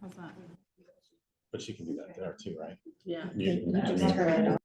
How's that? But she can do that there too, right? Yeah. You I've just- never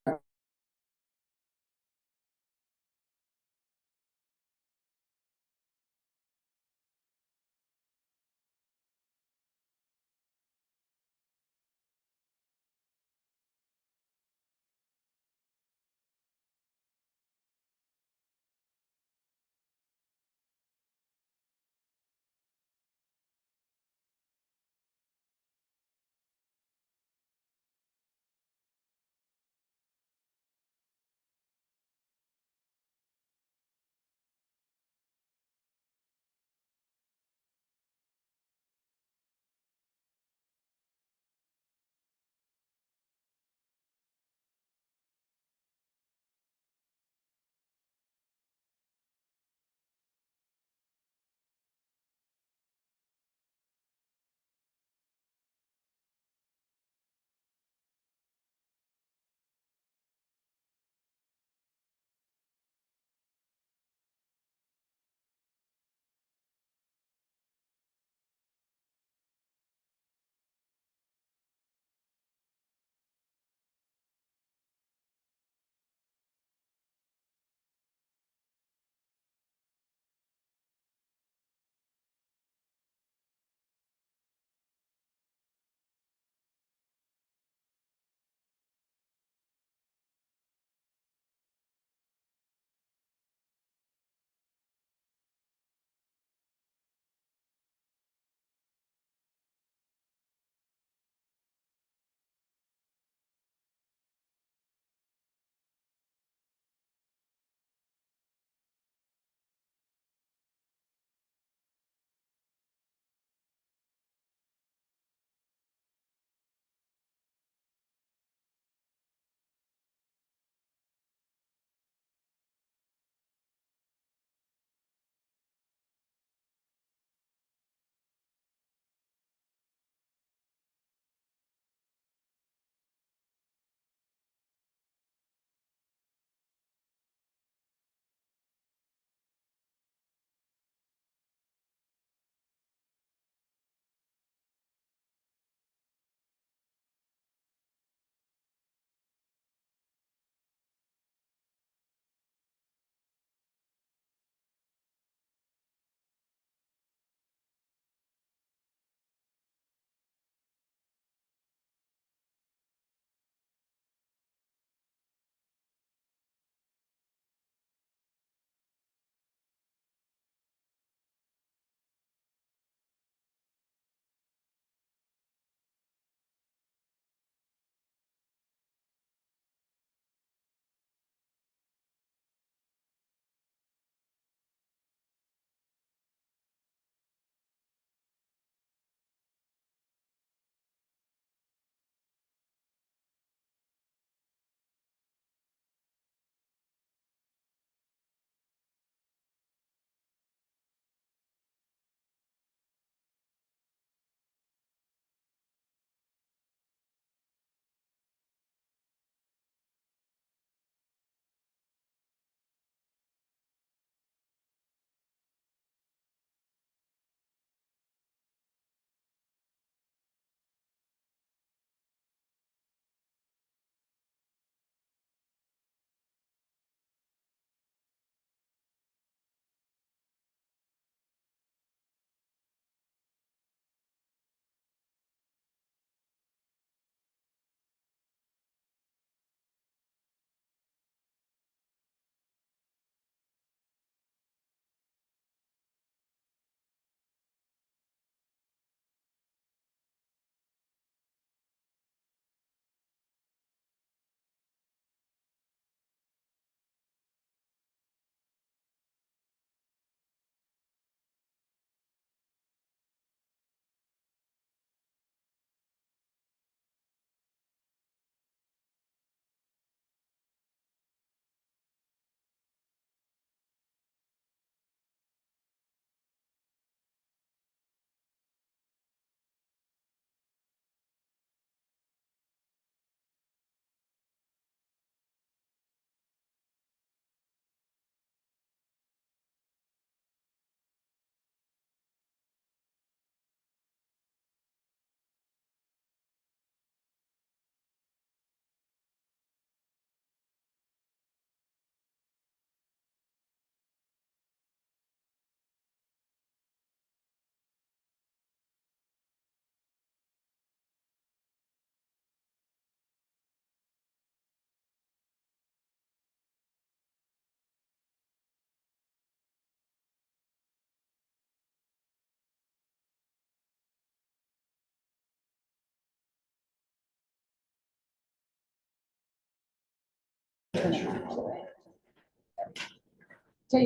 Okay,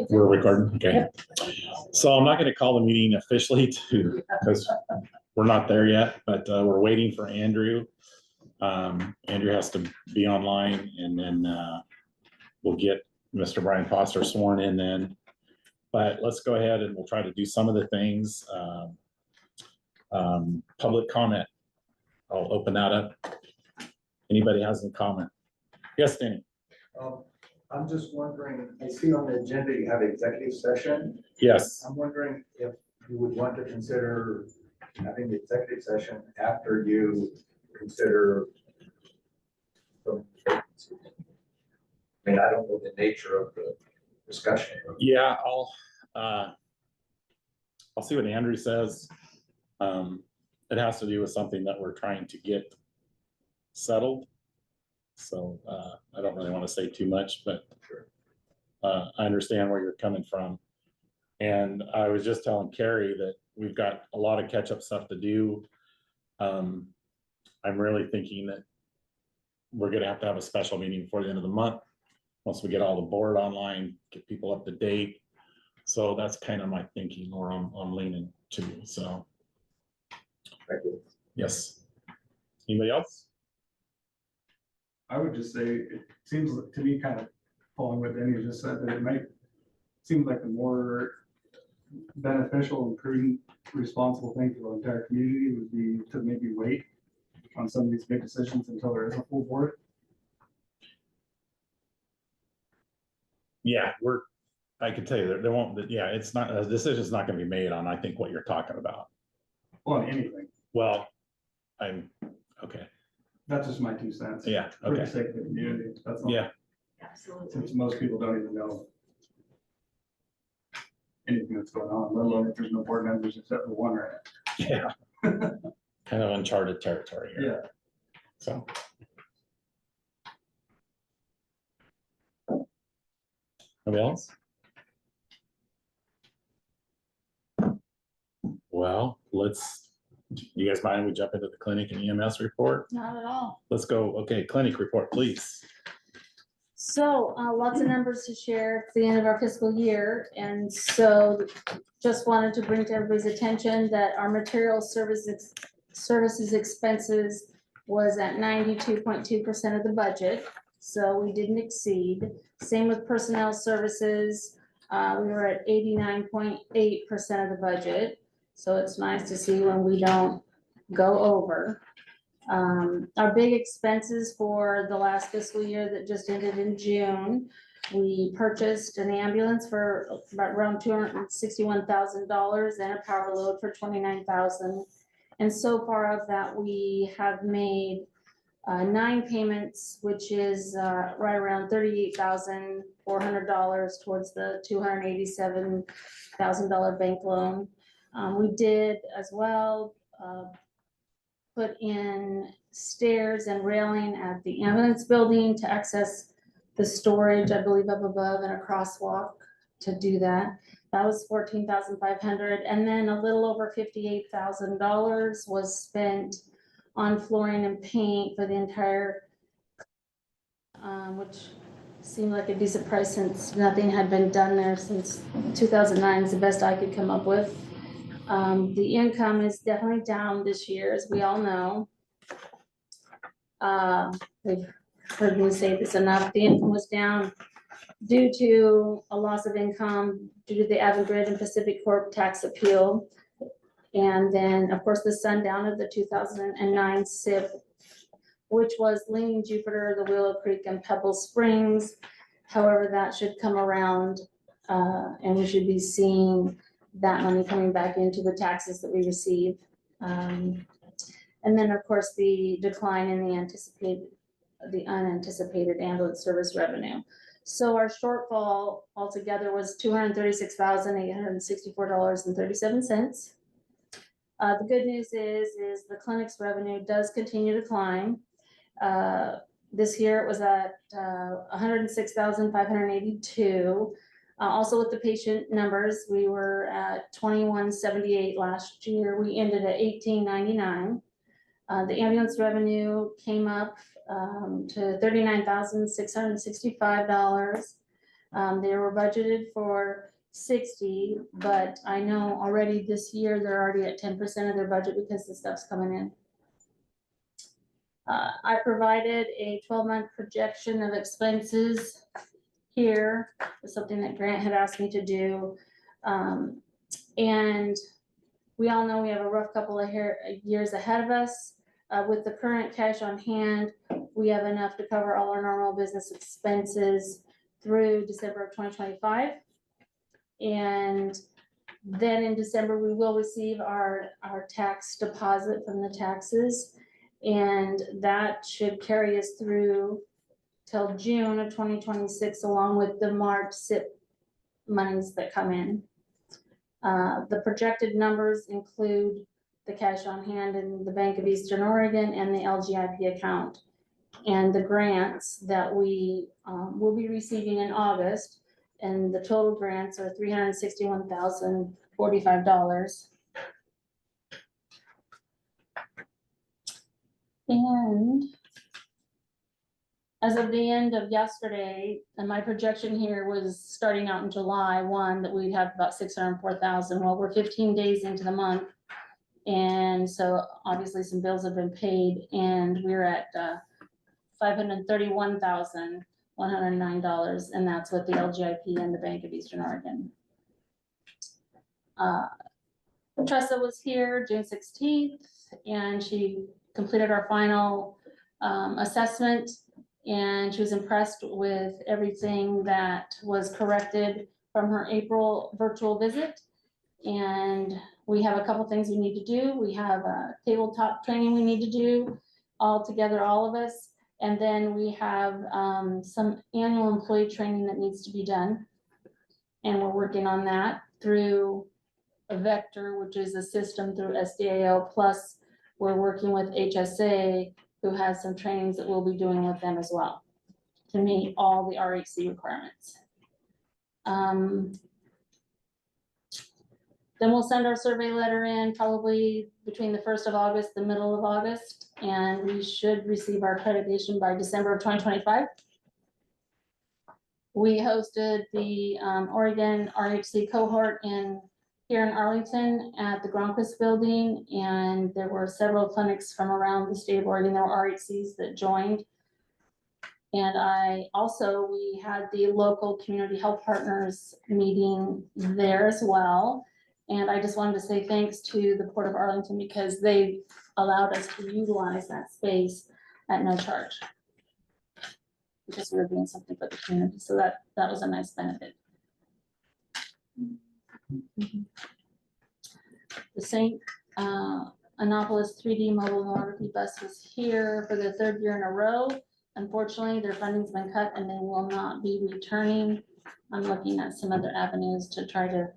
We're recording, okay. So I'm not gonna call the meeting officially because we're not there yet, but we're waiting for Andrew. Andrew has to be online and then we'll get Mr. Brian Foster sworn in then. But let's go ahead and we'll try to do some of the things. Public comment. I'll open that up. Anybody has any comment? Yes, Danny? I'm just wondering, I see on the agenda you have executive session. Yes. I'm wondering if you would want to consider having the executive session after you consider. I mean, I don't know the nature of the discussion. Yeah, I'll see what Andrew says. It has to do with something that we're trying to get settled. So I don't really want to say too much, but I understand where you're coming from. And I was just telling Carrie that we've got a lot of catch-up stuff to do. I'm really thinking that we're gonna have to have a special meeting before the end of the month. Once we get all the board online, get people up to date. So that's kind of my thinking, or I'm leaning to, so. Thank you. Yes. Anybody else? I would just say, it seems to me kind of following what Danny just said, that it might seem like the more beneficial and prudent, responsible thing for the entire community would be to maybe wait on some of these big decisions until there is a full board. Yeah, I can tell you there won't, yeah, it's not, a decision's not gonna be made on, I think, what you're talking about. Well, on anything. Well, okay, That's just my 2 cents. yeah, For the okay, sake of the community. That's all. yeah, absolutely. Since most people don't even know anything that's going on, let alone if there's no board members except for one right yeah. Kind of uncharted territory now. here, Yeah. so. Anybody else? Well, you guys mind we jump into the clinic and EMS report? Not at all. Let's go. Okay, clinic report, please. So lots of numbers to share. It's the end of our fiscal year. And so just wanted to bring to everybody's attention that our material services expenses was at 92.2% of the budget. So we didn't exceed. Same with personnel services. We were at 89.8% of the budget. So it's nice to see when we don't go over. Our big expenses for the last fiscal year that just ended in June, we purchased an ambulance for about around $261,000 and a power load for $29,000. And so far of that, we have made 9 payments, which is right around $38,400 towards the $287,000 bank loan. We did as well put in stairs and railing at the ambulance building to access the storage, I believe up above, and a crosswalk to do that. That was $14,500, and then a little over $58,000 was spent on flooring and paint for the entire, which seemed like a decent price since nothing had been done there since 2009 is the best I could come up with. The income is definitely down this year, as we all know. We've heard me say this enough. The income was down due to a loss of income due to the Avangrid and Pacific Corp tax appeal. And then, of course, the sundown of the 2009 SIP, which was Leaning Jupiter, the Willow Creek, and Pebble Springs. However, that should come around and we should be seeing that money coming back into the taxes that we receive. And then, of course, the decline in the unanticipated ambulance service revenue. So our shortfall altogether was $236,864.37. The good news is the clinic's revenue does continue to climb. This year it was at $106,582. Also with the patient numbers, we were at 2178 last year. We ended at 1899. The ambulance revenue came up to $39,665. They were budgeted for 60, but I know already this year, they're already at 10% of their budget because the stuff's coming in. I provided a 12-month projection of expenses here, something that Grant had asked me to do. And we all know we have a rough couple of years ahead of us. With the current cash on hand, we have enough to cover all our normal business expenses through December of 2025. And then in December, we will receive our tax deposit from the taxes. And that should carry us through till June of 2026, along with the March SIP monies that come in. The projected numbers include the cash on hand in the Bank of Eastern Oregon and the LGIP account. And the grants that we will be receiving in August, and the total grants are $361,045. And as of the end of yesterday, and my projection here was starting out in July 1, that we'd have about 604,000. Well, we're 15 days into the month. And so obviously some bills have been paid, and we're at $531,109, and that's with the LGIP and the Bank of Eastern Oregon. Tressa was here June 16th, and she completed our final assessment, and she was impressed with everything that was corrected from her April virtual visit. And we have a couple things we need to do. We have a tabletop training we need to do all together, all of us. And then we have some annual employee training that needs to be done. And we're working on that through a Vector, which is a system through SDAO. Plus, we're working with HSA, who has some trainings that we'll be doing with them as well to meet all the RHC requirements. Then we'll send our survey letter in probably between the 1st of August, the middle of August, and we should receive our accreditation by December of 2025. We hosted the Oregon RHC cohort here in Arlington at the Gronquist building, and there were several clinics from around the state of Oregon. There were RHCs that joined. And we had the local community health partners meeting there as well. And I just wanted to say thanks to the Port of Arlington, because they allowed us to utilize that space at no charge, because we were doing something for the community. So that was a nice benefit. The St. Annapolis 3D mobile mammography bus was here for the 3rd year in a row. Unfortunately, their funding's been cut and they will not be returning. I'm looking at some other avenues to try to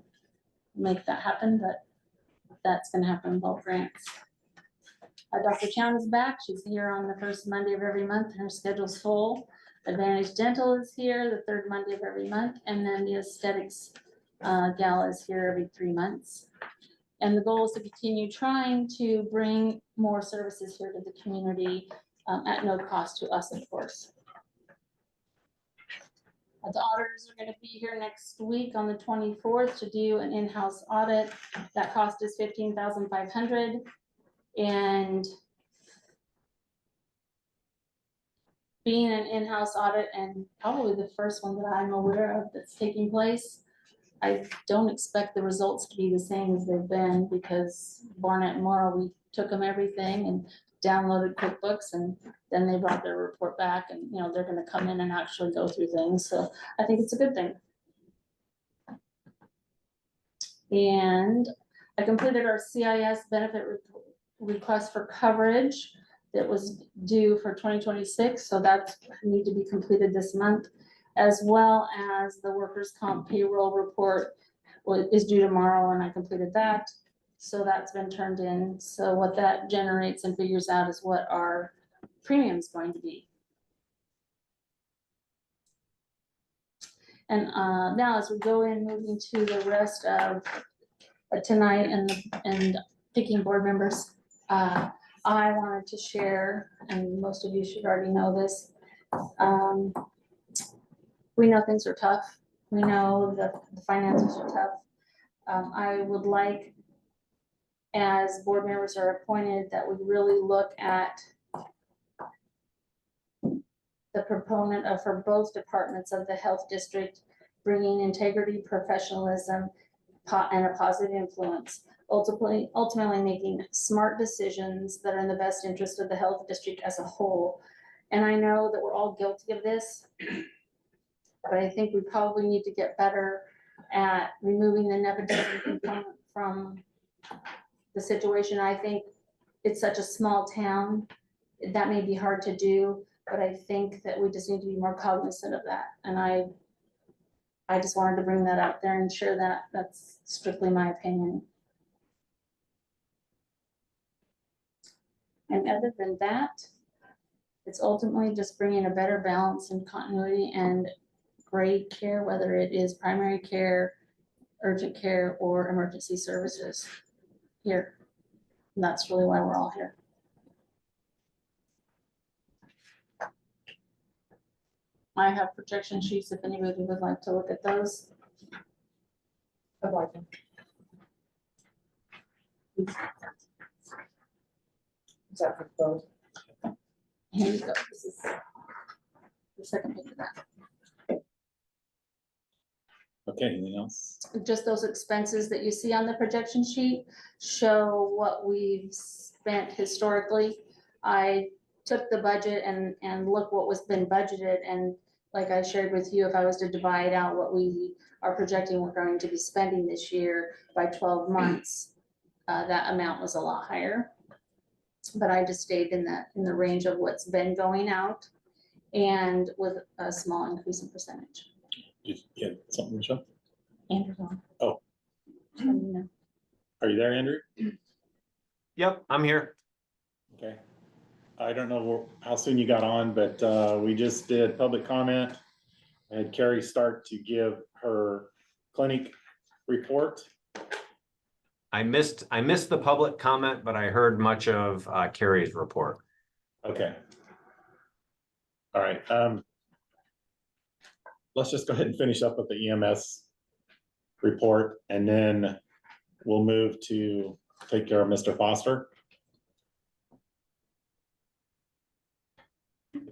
make that happen, but that's gonna happen in both grants. Dr. Chown is back. She's here on the 1st Monday of every month. Her schedule's full. Advantage Dental is here the 3rd Monday of every month. And then the aesthetics gala is here every 3 months. And the goal is to continue trying to bring more services here to the community at no cost to us, of course. The auditors are going to be here next week on the 24th to do an in-house audit. That cost is $15,500. And being an in-house audit, and probably the first one that I'm aware of that's taking place, I don't expect the results to be the same as they've been, because Barnett and Morrow, we took them everything and downloaded QuickBooks, and then they brought their report back, and they're going to come in and actually go through things. So I think it's a good thing. And I completed our CIS benefit request for coverage that was due for 2026. So that need to be completed this month, as well as the workers' comp payroll report is due tomorrow, and I completed that. So that's been turned in. So what that generates and figures out is what our premium is going to be. And now as we go in, moving to the rest of tonight and picking board members, I wanted to share, and most of you should already know this. We know things are tough. We know that the finances are tough. I would like, as board members are appointed, that we really look at the proponent of for both departments of the health district, bringing integrity, professionalism, and a positive influence, ultimately making smart decisions that are in the best interest of the health district as a whole. And I know that we're all guilty of this, but I think we probably need to get better at removing the nepotism component from the situation. I think it's such a small town, that may be hard to do, but I think that we just need to be more cognizant of that. And I just wanted to bring that out there and share that. That's strictly my opinion. And other than that, it's ultimately just bringing a better balance and continuity and great care, whether it is primary care, urgent care, or emergency services here. And that's really why we're all here. I have projection sheets if anybody would like to look at those. I'd like them. Is that for both? Here you go. This is the second page of that. Okay, anything else? Just those expenses that you see on the projection sheet show what we've spent historically. I took the budget and look what was been budgeted, and like I shared with you, if I was to divide out what we are projecting we're going to be spending this year by 12 months, that amount was a lot higher. But I just stayed in the range of what's been going out, and with a small increase in percentage. You had something, Michelle? Andrew's on. Oh. Just letting you know. Are you there, Andrew? Yep, I'm here. Okay. I don't know how soon you got on, but we just did public comment. I had Carrie start to give her clinic report. I missed the public comment, but I heard much of Carrie's report. Okay. All right. Let's just go ahead and finish up with the EMS report, and then we'll move to take care of Mr. Foster.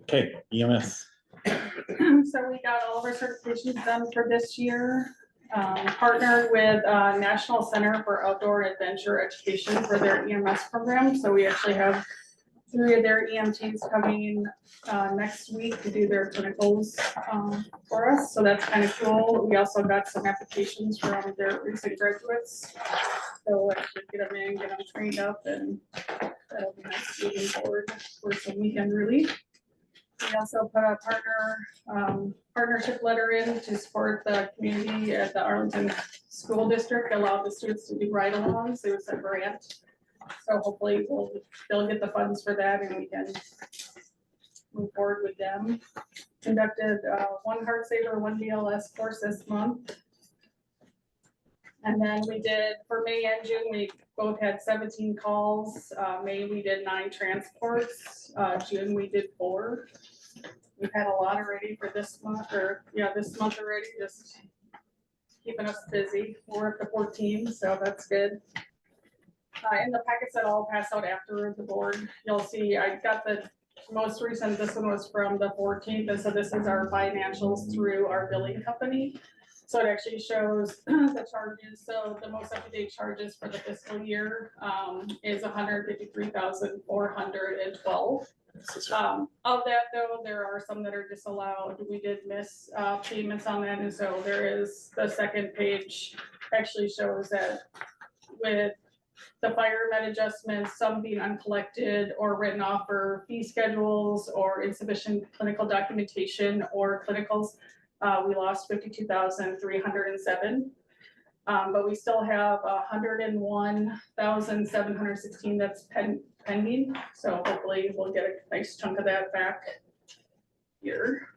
Okay, EMS. So we got all of our certifications done for this year. Partnered with National Center for Outdoor Adventure Education for their EMS program. So we actually have 3 of their EMTs coming next week to do their clinicals for us. So that's kind of cool. We also got some applications from their recent graduates. So we'll actually get them in, get them trained up, and that'll be nice moving forward for some weekend relief. We also put a partnership letter in to support the community at the Arlington School District, allow the students to do ride-alongs. It was a grant. So hopefully they'll get the funds for that and we can move forward with them. Conducted 1 Heart Saver, 1 BLS course this month. And then we did, for May and June, we both had 17 calls. May we did 9 transports. June we did 4. We've had a lot already for this month, this month already, just keeping us busy. We're up to 14, so that's good. In the packets that I'll pass out after the board, you'll see I got the most recent, this one was from the 14th, and so this is our financials through our billing company. So it actually shows the charges. So the most up-to-date charges for the fiscal year is $153,412. Of that though, there are some that are disallowed. We did miss payments on that, and so there is the second page actually shows that with the fire med adjustments, some being uncollected or written off for fee schedules or insufficient clinical documentation or clinicals. We lost 52,307, but we still have 101,716 that's pending. So hopefully we'll get a nice chunk of that back here.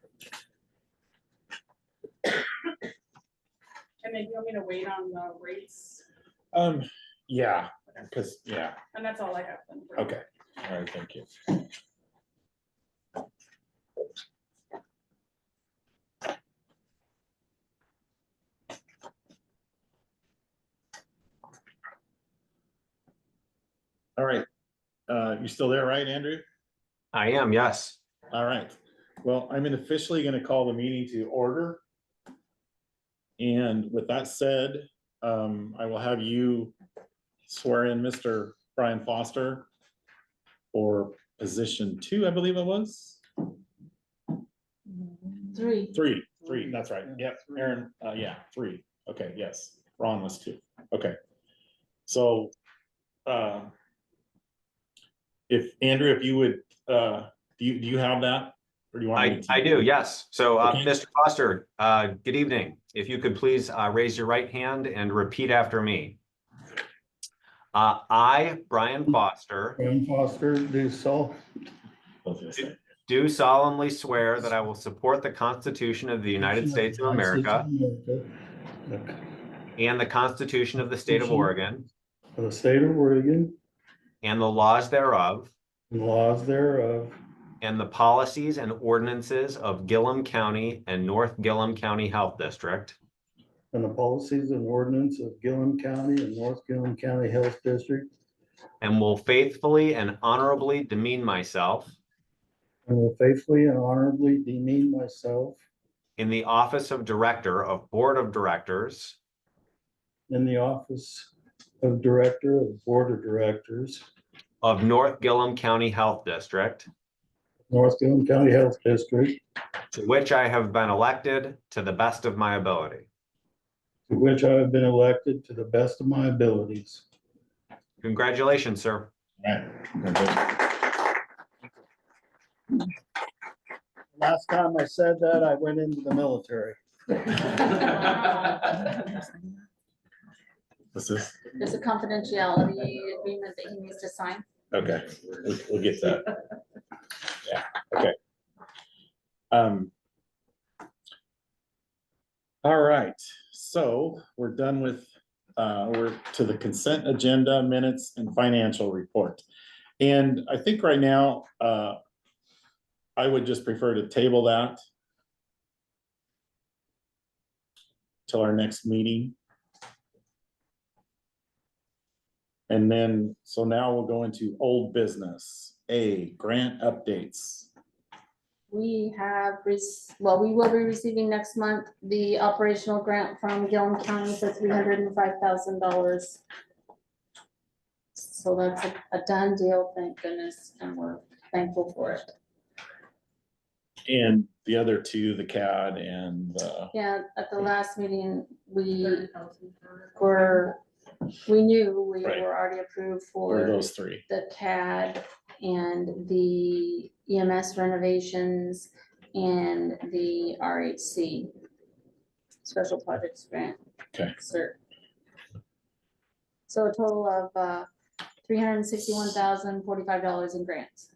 And then you want me to wait on the rates? Yeah, because, yeah, And that's all I have then. okay. All right, thank you. All right, you still there, right, Andrew? I am, yes. All right, well, I'm officially gonna call the meeting to order. And with that said, I will have you swear in Mr. Brian Foster for position 2, I believe it was. 3. Three, that's right. Yep, Aaron, yeah, 3. Okay, yes, Ron was 2. Okay. So, if Andrew, if you would, do you have that? Or do you want me to? I do, yes. So, Okay. Mr. Foster, good evening. If you could please raise your right hand and repeat after me. I, Brian Foster, Brian Foster, do so. Both of us. do solemnly swear that I will support the Constitution of the United States of America and the Constitution of the State of Oregon Of the state of Oregon, and the laws thereof, and laws thereof, and the policies and ordinances of Gillum County and North Gillum County Health District, and the policies and ordinance of Gillum County and North Gillum County Health District, and will faithfully and honorably demean myself and will faithfully and honorably demean myself in the office of Director of Board of Directors in the office of Director of Board of Directors, of North Gillum County Health District, North Gillum County Health District, to which I have been elected to the best of my ability. to which I have been elected to the best of my abilities. Congratulations, sir. All right. Last time I said that, I went into the military. This is, There's a confidentiality agreement that he needs to sign. okay, we'll get that. Yeah, okay. All right, so we're done with, we're to the consent agenda, minutes and financial report. And I think right now, I would just prefer to table that till our next meeting. And then, so now we'll go into old business. A, grant updates. We have, well, we will be receiving next month the operational grant from Gillum County for $305,000. So that's a done deal, thank goodness, and we're thankful for it. And the other two, the CAD and, Yeah, at the last meeting, we knew we Right. were already approved or for those 3. the CAD and the EMS renovations and the RHC Special Projects Grant. Okay. Cert. So a total of $361,045 in grants.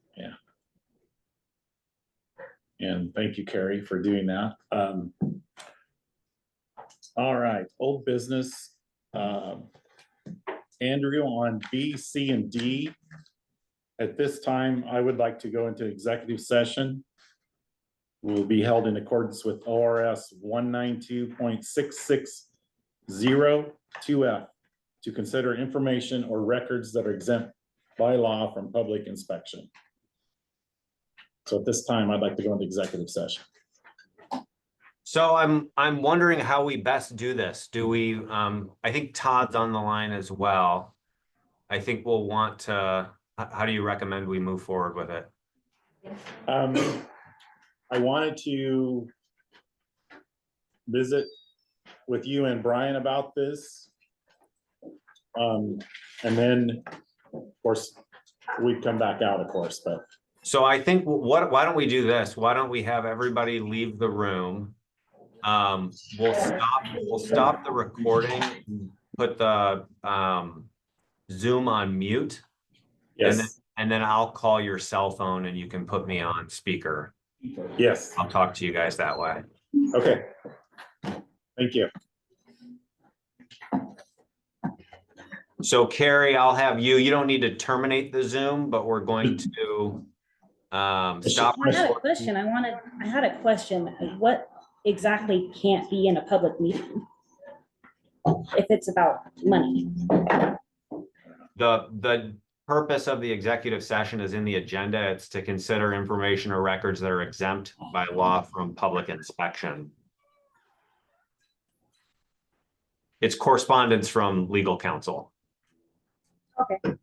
And thank you, Carrie, for doing that. All right, old business. Andrew, on B, C, and D. At this time, I would like to go into executive session. Will be held in accordance with ORS 192.6602F to consider information or records that are exempt by law from public inspection. So at this time, I'd like to go into executive session. So I'm wondering how we best do this. Do we, I think Todd's on the line as well. I think we'll want to, how do you recommend we move forward with it? I wanted to visit with you and Brian about this. And then, of course, we'd come back out, of course, but. So I think why don't we do this? Why don't we have everybody leave the room? We'll stop the recording, put the Zoom on mute. Yes, And then I'll call your cell phone and you can put me on speaker. yes, I'll talk to you guys that way. okay. Thank you. So Carrie, I'll have you don't need to terminate the Zoom, but we're going to stop. I had a recording. question. I had a question. What exactly can't be in a public meeting? If it's about money. The purpose of the executive session is in the agenda. It's to consider information or records that are exempt by law from public inspection. It's correspondence from legal counsel. Okay.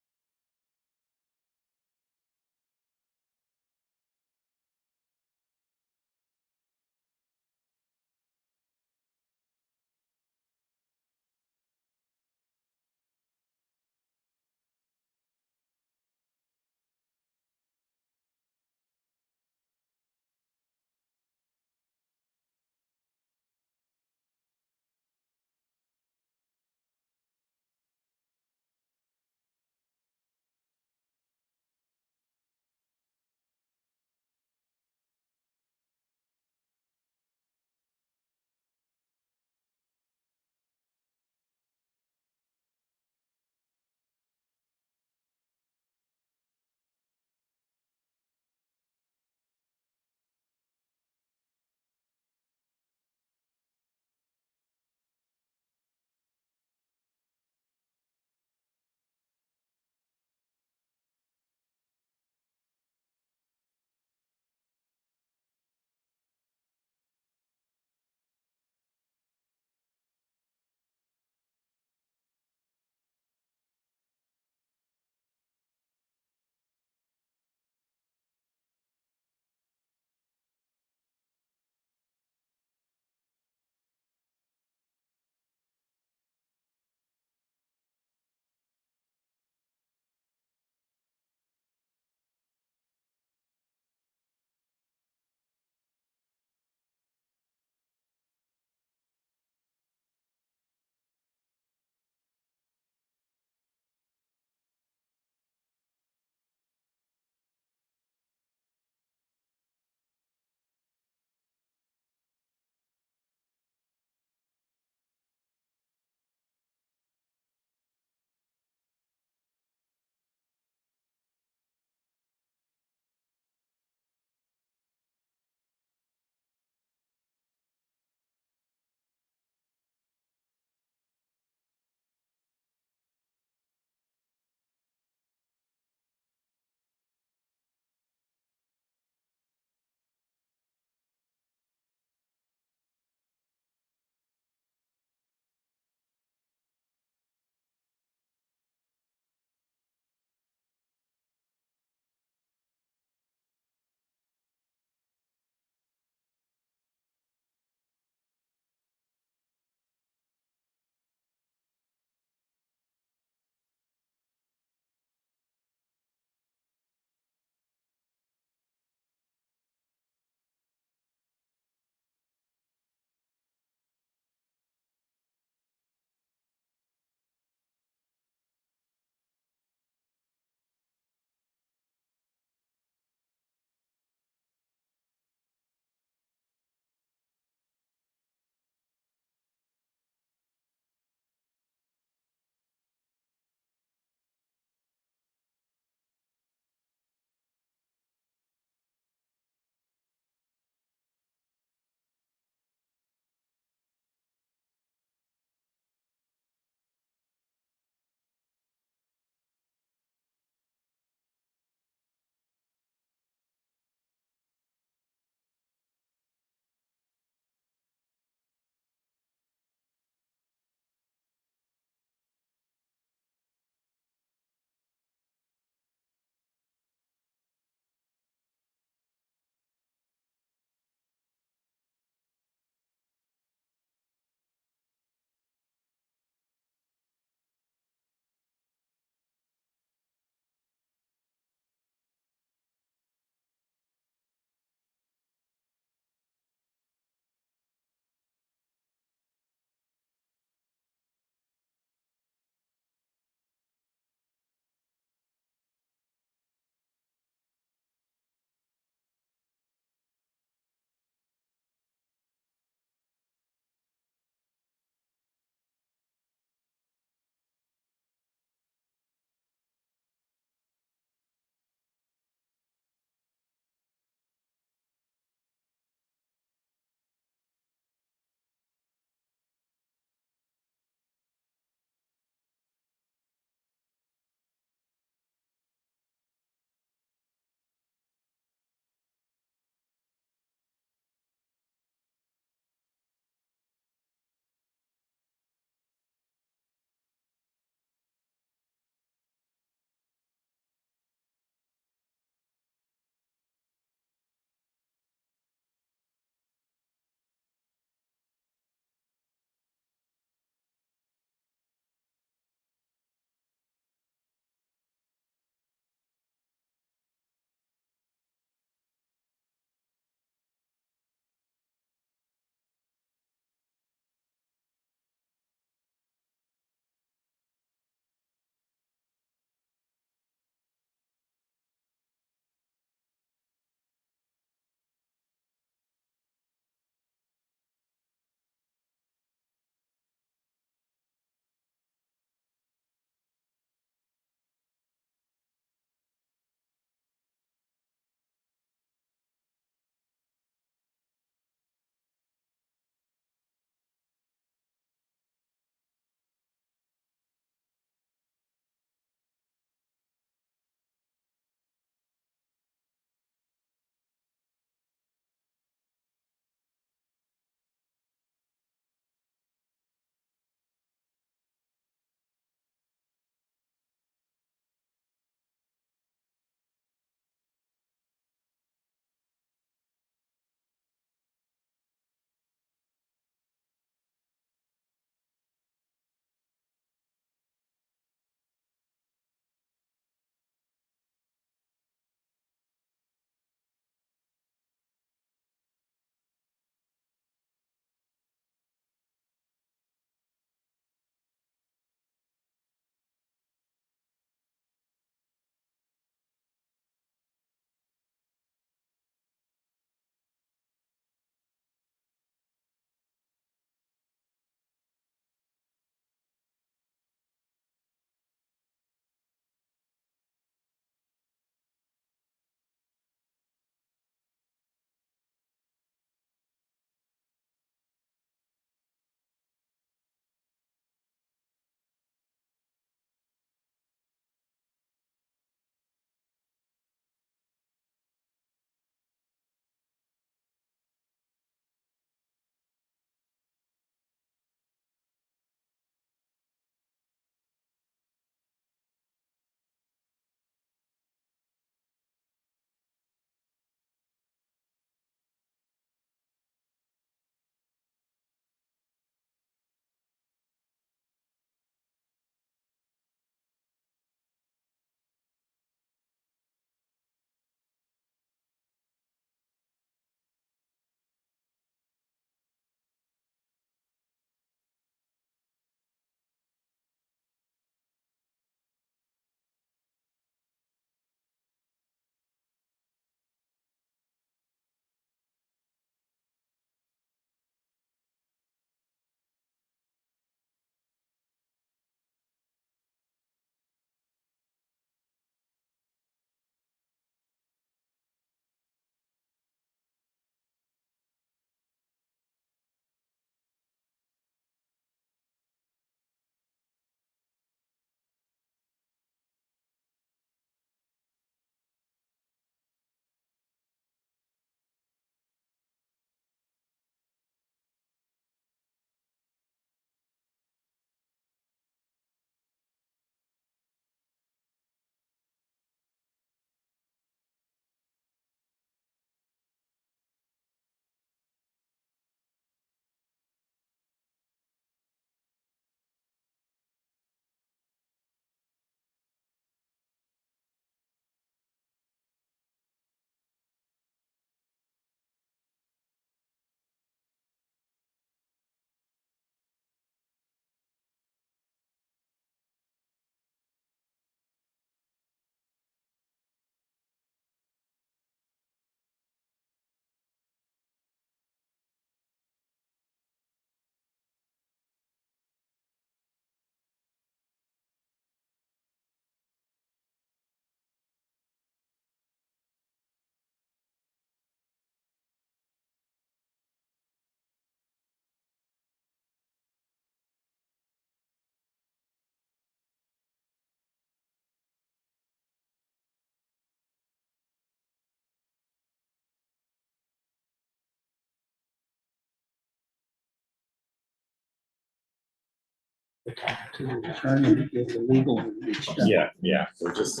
To the attorney to get the legal reach done. Yeah, we're just,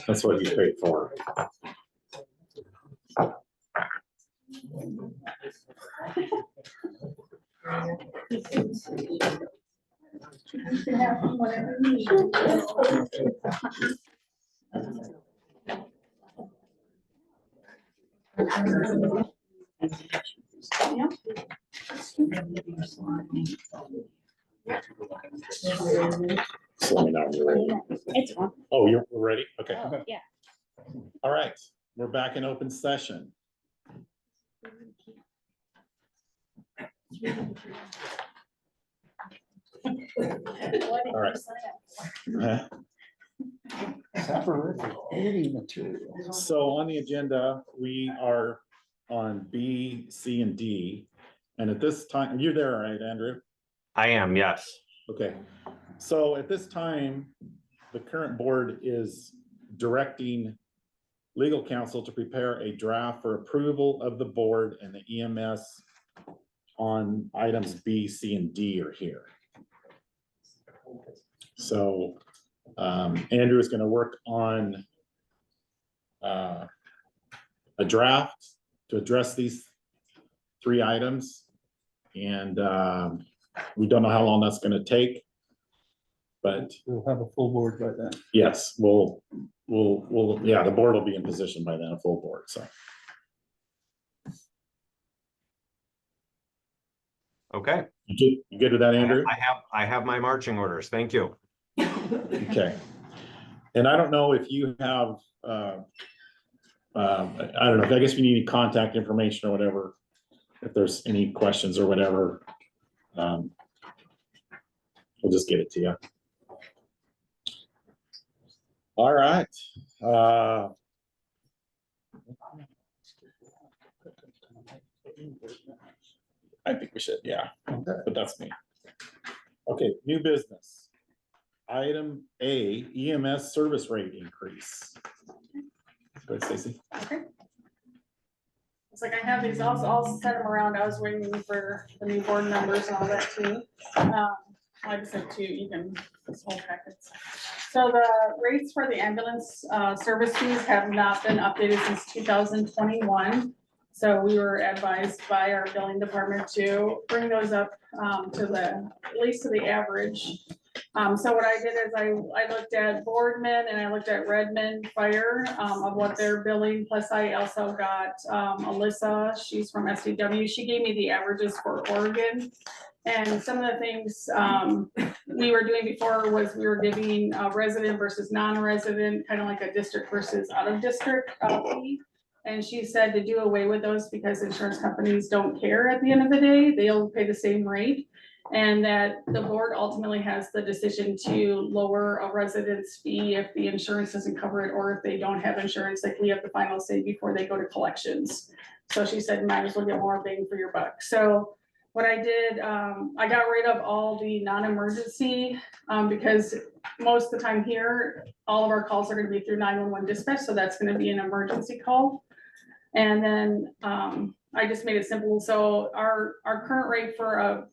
that's what he's paid for. You can have whatever you need. So let me know when you're ready. It's on. Oh, we're ready? Okay. Oh, yeah. All right, we're back in open session. All right. Separate material. So on the agenda, we are on B, C, and D. And at this time, you're there, right, Andrew? I am, yes. Okay, so at this time, the current board is directing legal counsel to prepare a draft for approval of the board, and the EMS on items B, C, and D are here. So Andrew is going to work on a draft to address these 3 items. And we don't know how long that's going to take. But We'll have a full board by then. yes, we'll, the board will be in position by then, a full board, so. Okay. You good with that, Andrew? I have my marching orders. Thank you. Okay. And I don't know if you have, I don't know, I guess we need any contact information or whatever, if there's any questions or whatever. We'll just get it to you. All right. I think we should, yeah, but that's me. Okay, new business. Item A, EMS service rate increase. Go ahead, Stacy. Okay. It's like I have these, I'll set them around. I was waiting for the new board members and all that too. I just have two, even this whole packets. So the rates for the ambulance service fees have not been updated since 2021. So we were advised by our billing department to bring those up to at least to the average. So what I did is I looked at Boardman and I looked at Redmond Fire of what they're billing. Plus I also got Alyssa, she's from SDW. She gave me the averages for Oregon. And some of the things we were doing before was we were giving resident versus non-resident, kind of like a district versus out of district fee. And she said to do away with those because insurance companies don't care at the end of the day, they'll pay the same rate. And that the board ultimately has the decision to lower a resident's fee if the insurance doesn't cover it, or if they don't have insurance, like we have the final say before they go to collections. So she said, might as well get more bang for your buck. So what I did, I got rid of all the non-emergency because most of the time here, all of our calls are gonna be through 911 dispatch. So that's gonna be an emergency call. And then I just made it simple. So our current rate for a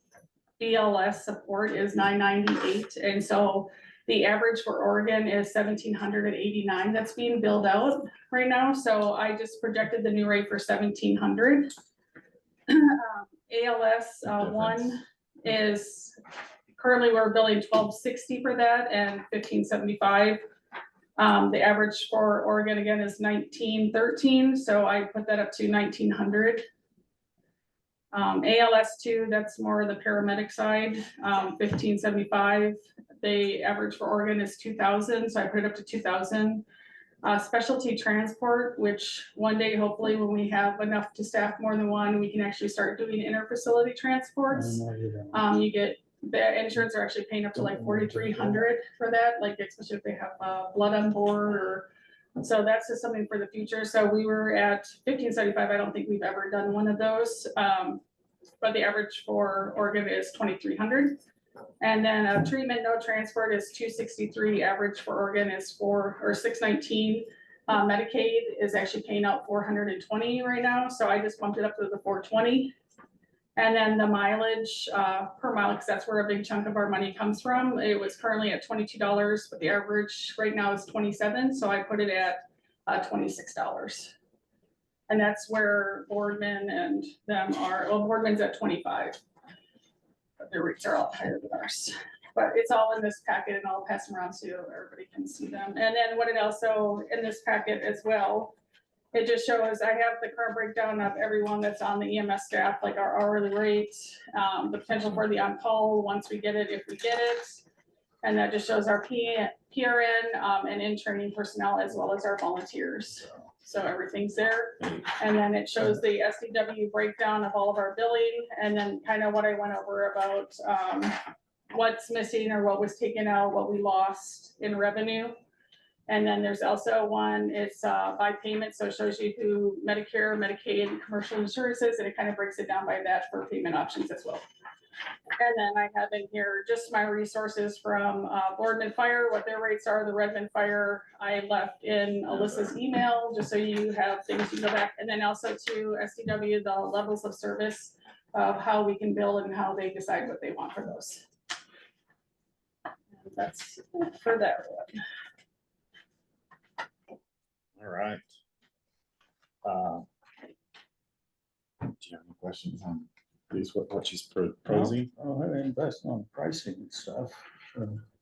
BLS support is $998. And so the average for Oregon is $1,789 that's being billed out right now. So I just projected the new rate for $1,700. ALS one is currently we're billing $1,260 for that and $1,575. The average for Oregon again is $1,913. So I put that up to $1,900. ALS 2, that's more the paramedic side, $1,575. The average for Oregon is $2,000, so I put it up to $2,000. Specialty transport, which one day, hopefully, when we have enough to staff more than one, we can actually start doing interfacility transports. You get, the insurance are actually paying up to like $4,300 for that, like especially if they have blood on board or. So that's just something for the future. So we were at $1,575. I don't think we've ever done one of those. But the average for Oregon is $2,300. And then a treatment no transport is $263. Average for Oregon is $619. Medicaid is actually paying out $420 right now. So I just bumped it up to the $420. And then the mileage per mile, because that's where a big chunk of our money comes from. It was currently at $22, but the average right now is 27, so I put it at $26. And that's where Boardman and them are, well, Boardman's at 25. But their rates are a lot higher than ours. But it's all in this packet and I'll pass them around so everybody can see them. And then what it also, in this packet as well, it just shows, I have the current breakdown of everyone that's on the EMS staff, like our hourly rate, the potential for the on-call, once we get it, if we get it. And that just shows our PRN and in-training personnel as well as our volunteers. So everything's there. And then it shows the SDW breakdown of all of our billing and then kind of what I went over about what's missing or what was taken out, what we lost in revenue. And then there's also one, it's by payment, so it shows you who Medicare, Medicaid, and commercial insurances, and it kind of breaks it down by that for payment options as well. And then I have in here just my resources from Boardman Fire, what their rates are, the Redmond Fire. I left in Alyssa's email, just so you have things to go back. And then also to SDW, the levels of service of how we can bill and how they decide what they want for those. And that's for that one. All right. Do you have any questions on these, what she's proposing? I don't have any question on pricing and stuff.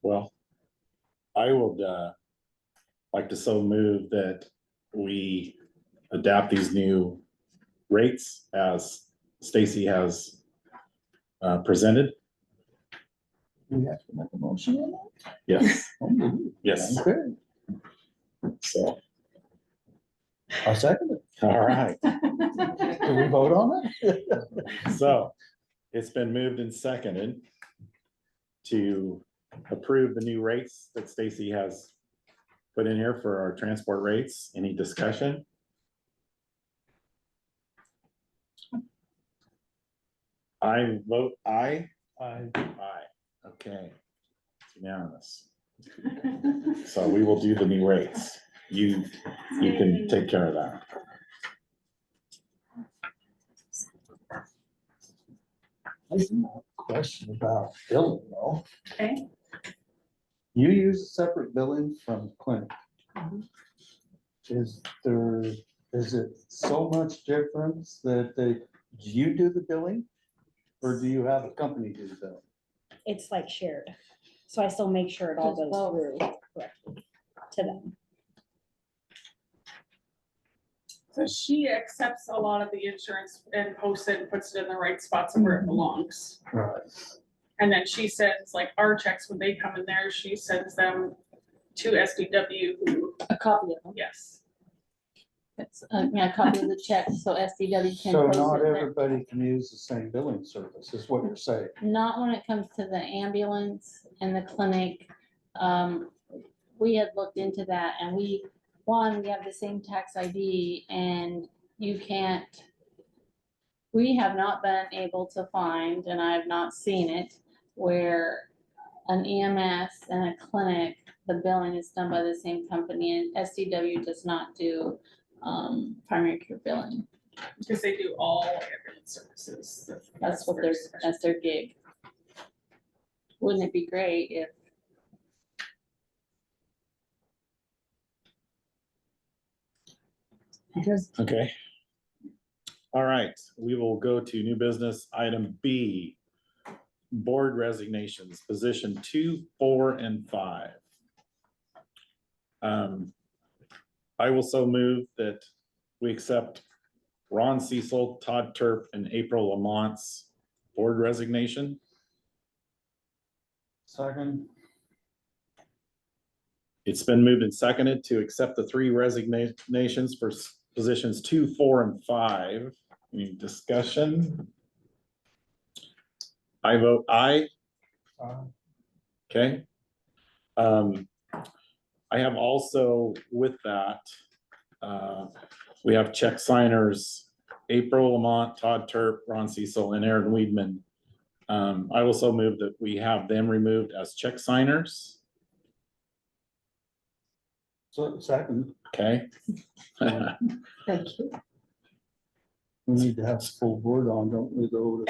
Well, I would like to so move that we adapt these new rates as Stacy has presented. We have to make a motion on Yes, that? yes. Okay, So, I'll second it. all right. Do we vote on it? So it's been moved and seconded to approve the new rates that Stacy has put in here for our transport rates. Any discussion? I vote aye. Aye. Aye. Okay. It's unanimous. So we will do the new rates. You can take care of that. I have a question about billing though. Okay. You use separate billing from clinic. Is it so much difference that do you do the billing? Or do you have a company do the billing? It's like shared. So I still make sure it all Just goes both. through correctly to them. So she accepts a lot of the insurance and posts it and puts it in the right spots of where it belongs. Right. And then she sends, like, our checks, when they come in there, she sends them to SDW, who, A copy of them. yes. It's, yeah, a copy of the check, so SDW can. So post not it there. everybody can use the same billing service, is what you're saying. Not when it comes to the ambulance and the clinic. We had looked into that and we have the same tax ID and you can't. We have not been able to find, and I have not seen it, where an EMS and a clinic, the billing is done by the same company, and SDW does not do primary care billing. Because they do all ambulance services. That's what that's their gig. Wouldn't it be great if Okay. All right, we will go to new business item B. Board resignations, position 2, 4, and 5. I will so move that we accept Ron Cecil, Todd Turp, and April Lamont's board resignation. Second. It's been moved and seconded to accept the 3 resignations for positions 2, 4, and 5. Any discussion? I vote aye. Okay. I have also with that, we have check signers, April Lamont, Todd Turp, Ron Cecil, and Aaron Weedman. I also move that we have them removed as check signers. So second. Okay. Thank you. We need to have a full board on, don't we, though?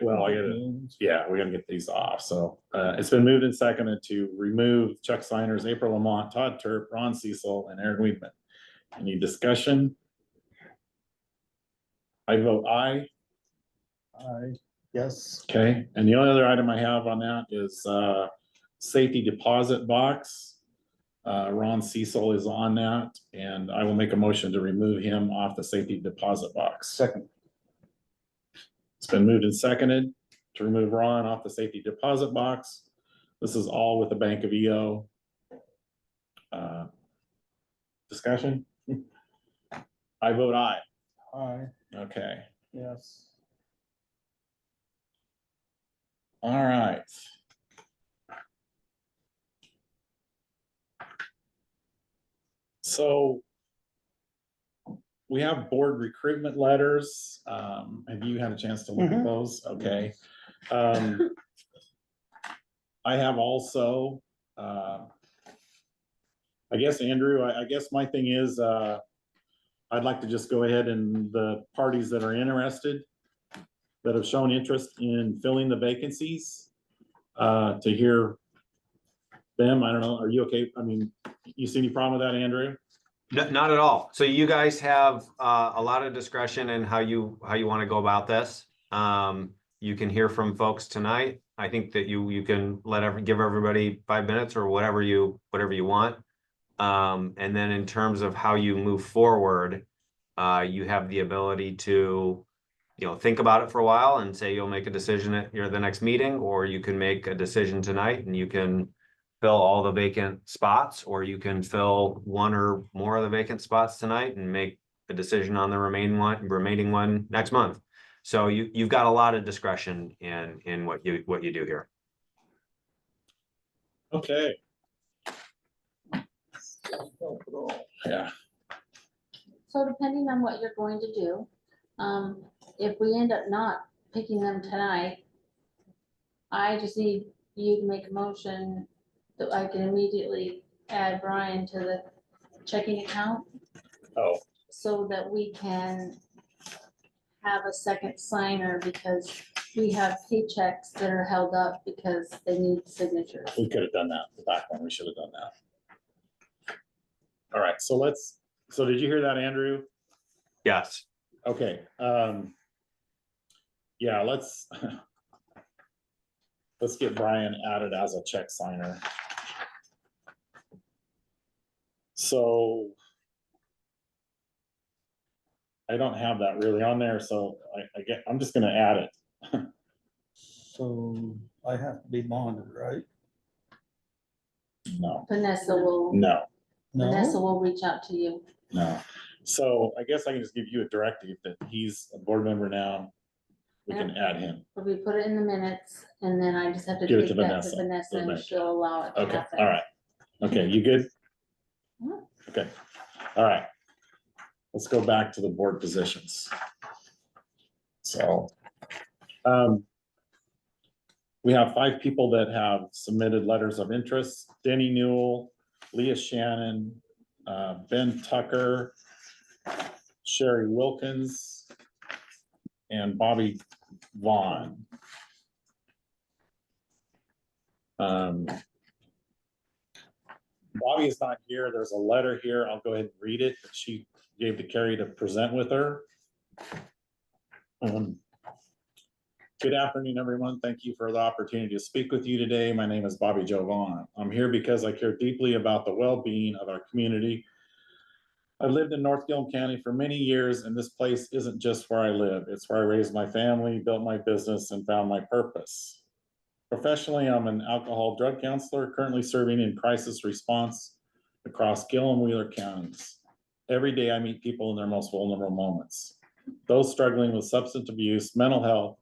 Well, I gotta, yeah, we gotta get these off. So, it's been moved and seconded to remove Chuck Siners, April Lamont, Todd Turp, Ron Cecil, and Aaron Weedman. Any discussion? I vote aye. Yes, Okay, and the only other item I have on that is, safety deposit box. Ron Cecil is on that, and I will make a motion to remove him off the safety deposit box. second, It's been moved and seconded to remove Ron off the safety deposit box. This is all with the Bank of EO. Discussion? I vote aye. aye, Okay, yes. all right. So we have board recruitment letters. Have you had a chance to look at Mhm. those? Okay. I have also, I guess, Andrew, I guess my thing is, I'd like to just go ahead and the parties that are interested, that have shown interest in filling the vacancies, to hear them. I don't know, are you okay? I mean, you see any problem with that, Andrew? No, not at all. So you guys have a lot of discretion in how you want to go about this. You can hear from folks tonight. I think that you can give everybody 5 minutes or whatever you want. And then in terms of how you move forward, you have the ability to, think about it for a while and say you'll make a decision at the next meeting, or you can make a decision tonight and you can fill all the vacant spots, or you can fill one or more of the vacant spots tonight and make a decision on the remaining one next month. So you've got a lot of discretion in what you do here. Okay. Yeah, So depending on what you're going to do, if we end up not picking them tonight, I just need you to make a motion that I can immediately add Brian to the checking account oh, so that we can have a second signer, because we have paychecks that are held up because they need signatures. we could have done that the back one. We should have done that. All right, so did you hear that, Andrew? Yes. Okay, yeah, let's get Brian added as a check signer. So I don't have that really on there, so I'm just gonna add it. So I have to be bonded, right? No, Vanessa will No, reach out to you. no. So I guess I can just give you a directive that he's a board member now. We can add him. If we put it in the minutes, and then I just have to Give it take to that to Vanessa. Vanessa and Okay. she'll allow it to Okay, happen. all right. Okay, you good? Mhm. Okay, all right. Let's go back to the board positions. So, we have 5 people that have submitted letters of interest: Denny Newell, Leah Shannon, Ben Tucker, Sherry Wilkins, and Bobby Vaughn. Bobby is not here. There's a letter here. I'll go ahead and read it that she gave to Carrie to present with her. Good afternoon, everyone. Thank you for the opportunity to speak with you today. My name is Bobby Joe Vaughn. I'm here because I care deeply about the well-being of our community. I've lived in North Gillum County for many years, and this place isn't just where I live. It's where I raised my family, built my business, and found my purpose. Professionally, I'm an alcohol drug counselor currently serving in crisis response across Gillum Wheeler counties. Every day I meet people in their most vulnerable moments. Those struggling with substance abuse, mental health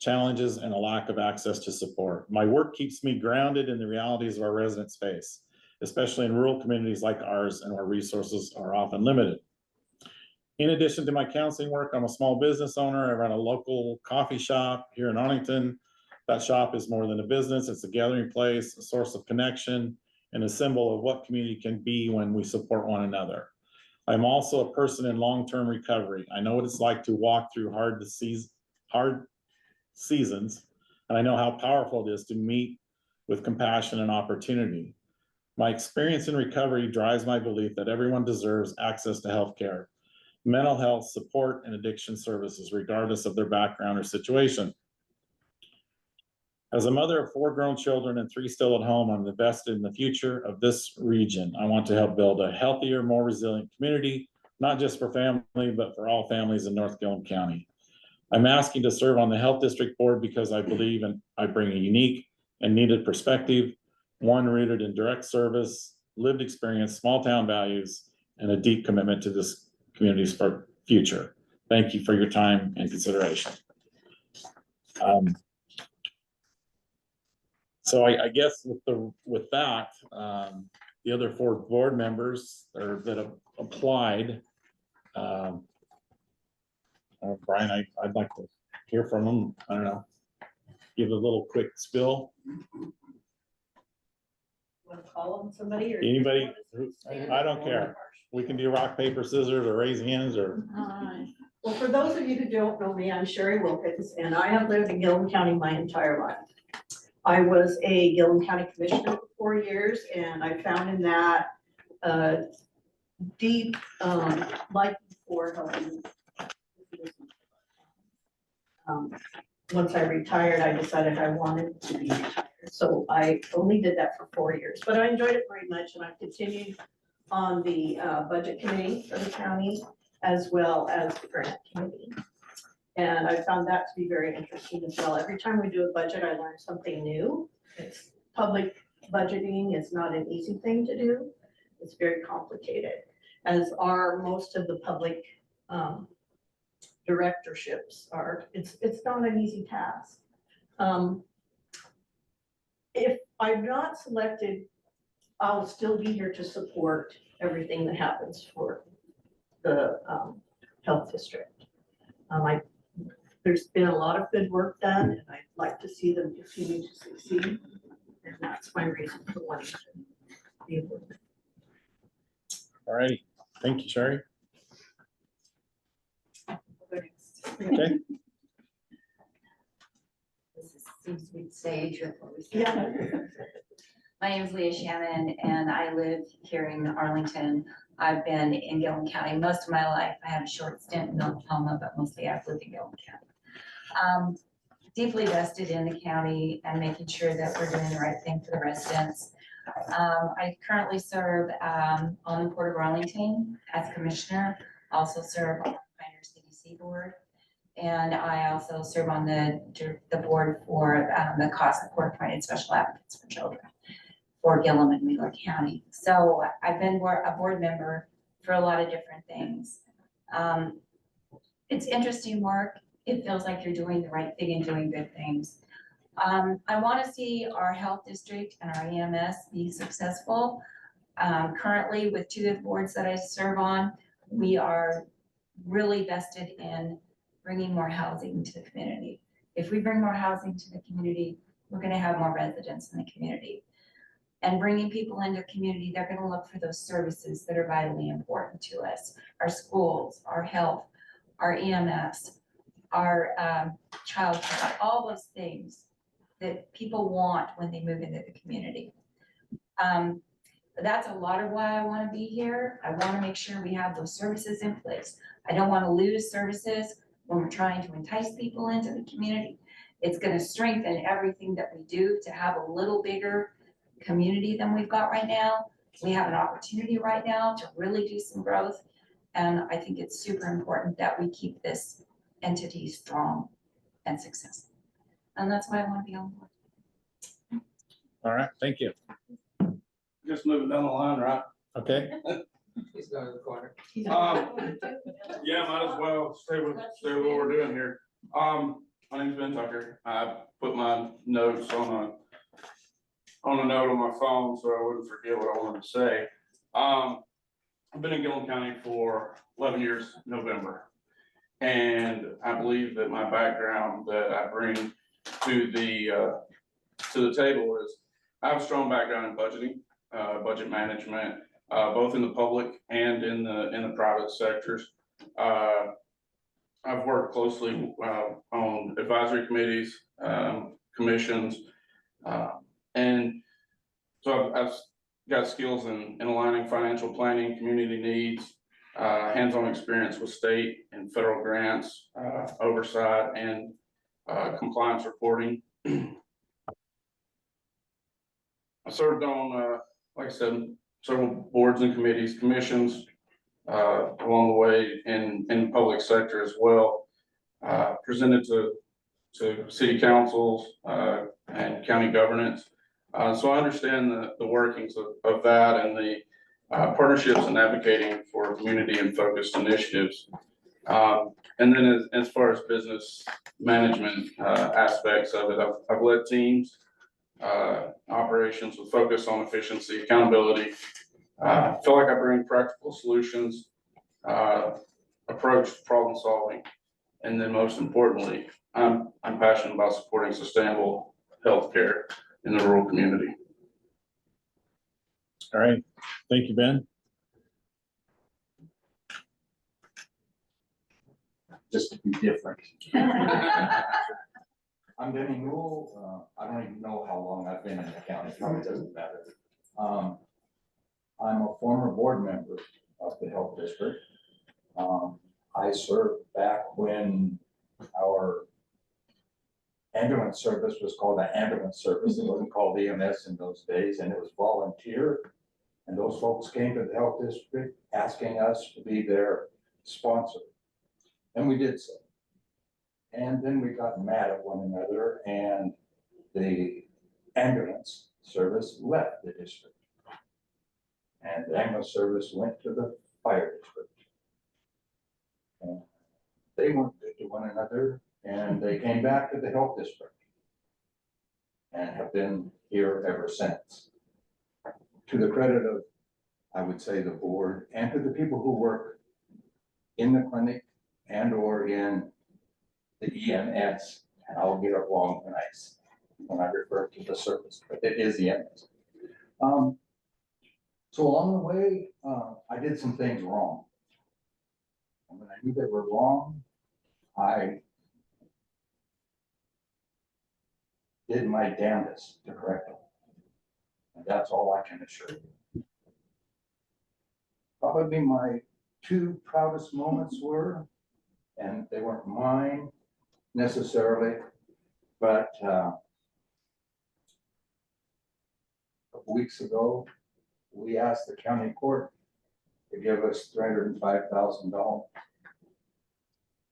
challenges, and a lack of access to support. My work keeps me grounded in the realities of our residents face, especially in rural communities like ours and where resources are often limited. In addition to my counseling work, I'm a small business owner. I run a local coffee shop here in Arlington. That shop is more than a business. It's a gathering place, a source of connection, and a symbol of what community can be when we support one another. I'm also a person in long-term recovery. I know what it's like to walk through hard seasons, and I know how powerful it is to meet with compassion and opportunity. My experience in recovery drives my belief that everyone deserves access to healthcare, mental health support, and addiction services, regardless of their background or situation. As a mother of 4 grown children and 3 still at home, I'm invested in the future of this region. I want to help build a healthier, more resilient community, not just for family, but for all families in North Gillum County. I'm asking to serve on the Health District Board because I believe I bring a unique and needed perspective, one rooted in direct service, lived experience, small town values, and a deep commitment to this community's future. Thank you for your time and consideration. So I guess with that, the other 4 board members that have applied, Brian, I'd like to hear from them. I don't know, give a little quick spill. Want to call on somebody or? Anybody? I don't care. We can do rock, paper, scissors, or raise hands, or Well, for those of you who don't know me, I'm Sherry Wilkins, and I have lived in Gillum County my entire life. I was a Gillum County Commissioner for 4 years, and I found in that deep liking for helping. Once I retired, I decided I wanted to be retired. So I only did that for 4 years, but I enjoyed it very much, and I've continued on the budget committee for the county as well as the grant committee. And I found that to be very interesting as well. Every time we do a budget, I learn something new. It's public budgeting is not an easy thing to do. It's very complicated, as are most of the public directorships are. It's not an easy task. If I'm not selected, I'll still be here to support everything that happens for the health district. There's been a lot of good work done, and I'd like to see them continue to succeed. And that's my reason for wanting to be a board member. all right. Thank you, Sherry. Okay. This seems to be the stage of what we said. Yeah. My name is Leah Shannon, and I live here in Arlington. I've been in Gillum County most of my life. I had a short stint in Oklahoma, but mostly I've lived in Gillum County. Deeply vested in the county and making sure that we're doing the right thing for the residents. I currently serve on the Port of Arlington as commissioner, also serve on the Pioneer CDC board. And I also serve on the board for the COSS, Court Appointed Special Advocates for Children for Gillum and Wheeler County. So I've been a board member for a lot of different things. It's interesting work. It feels like you're doing the right thing and doing good things. I want to see our health district and our EMS be successful. Currently, with 2 of the boards that I serve on, we are really vested in bringing more housing to the community. If we bring more housing to the community, we're going to have more residents in the community. And bringing people into the community, they're going to look for those services that are vitally important to us. Our schools, our health, our EMS, our child care, all those things that people want when they move into the community. That's a lot of why I want to be here. I want to make sure we have those services in place. I don't want to lose services when we're trying to entice people into the community. It's going to strengthen everything that we do to have a little bigger community than we've got right now. We have an opportunity right now to really do some growth. And I think it's super important that we keep this entity strong and successful. And that's why I want to be on board. All right. Thank you. Just moving down the line, right? Okay. He's going to the corner. Yeah, might as well stay with what we're doing here. My name's Ben Tucker. I put my notes on a note on my phone so I wouldn't forget what I wanted to say. I've been in Gillum County for 11 years, November. And I believe that my background that I bring to the table is I have a strong background in budgeting, budget management, both in the public and in the private sectors. I've worked closely on advisory committees, commissions, and so I've got skills in aligning financial planning, community needs, hands-on experience with state and federal grants, oversight, and compliance reporting. I served on, like I said, several boards and committees, commissions, along the way in the public sector as well. Presented to city councils and county governance. So I understand the workings of that and the partnerships and advocating for community and focused initiatives. And then as far as business management aspects of it, I've led teams, operations with focus on efficiency, accountability. I feel like I bring practical solutions, approach to problem solving, and then most importantly, I'm passionate about supporting sustainable healthcare in the rural community. All right, thank you, Ben. Just to be different. I'm Denny Newell. I don't even know how long I've been in the county, probably doesn't matter. I'm a former board member of the health district. I served back when our ambulance service was called the ambulance service. It wasn't called EMS in those days, and it was volunteer. And those folks came to the health district asking us to be their sponsor. And we did so. And then we got mad at one another, and the ambulance service left the district. And the ambulance service went to the fire district. And they weren't good to one another, and they came back to the health district and have been here ever since. To the credit of, I would say, the board and to the people who work in the clinic and or in the EMS, and I'll get it wrong when I refer to the service, but it is EMS. So along the way, I did some things wrong. And when I knew they were wrong, I did my damnedest to correct them. And that's all I can assure you. Probably my two proudest moments were, and they weren't mine necessarily, but a couple weeks ago, we asked the county court to give us $305,000.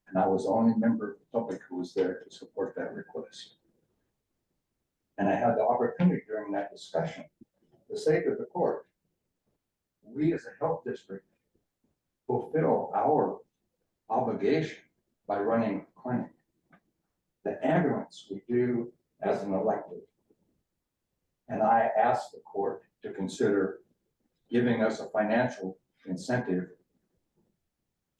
And I was the only member of the public who was there to support that request. And I had the opportunity during that discussion to say to the court, we as a health district fulfill our obligation by running a clinic. The ambulance we do as an elected. And I asked the court to consider giving us a financial incentive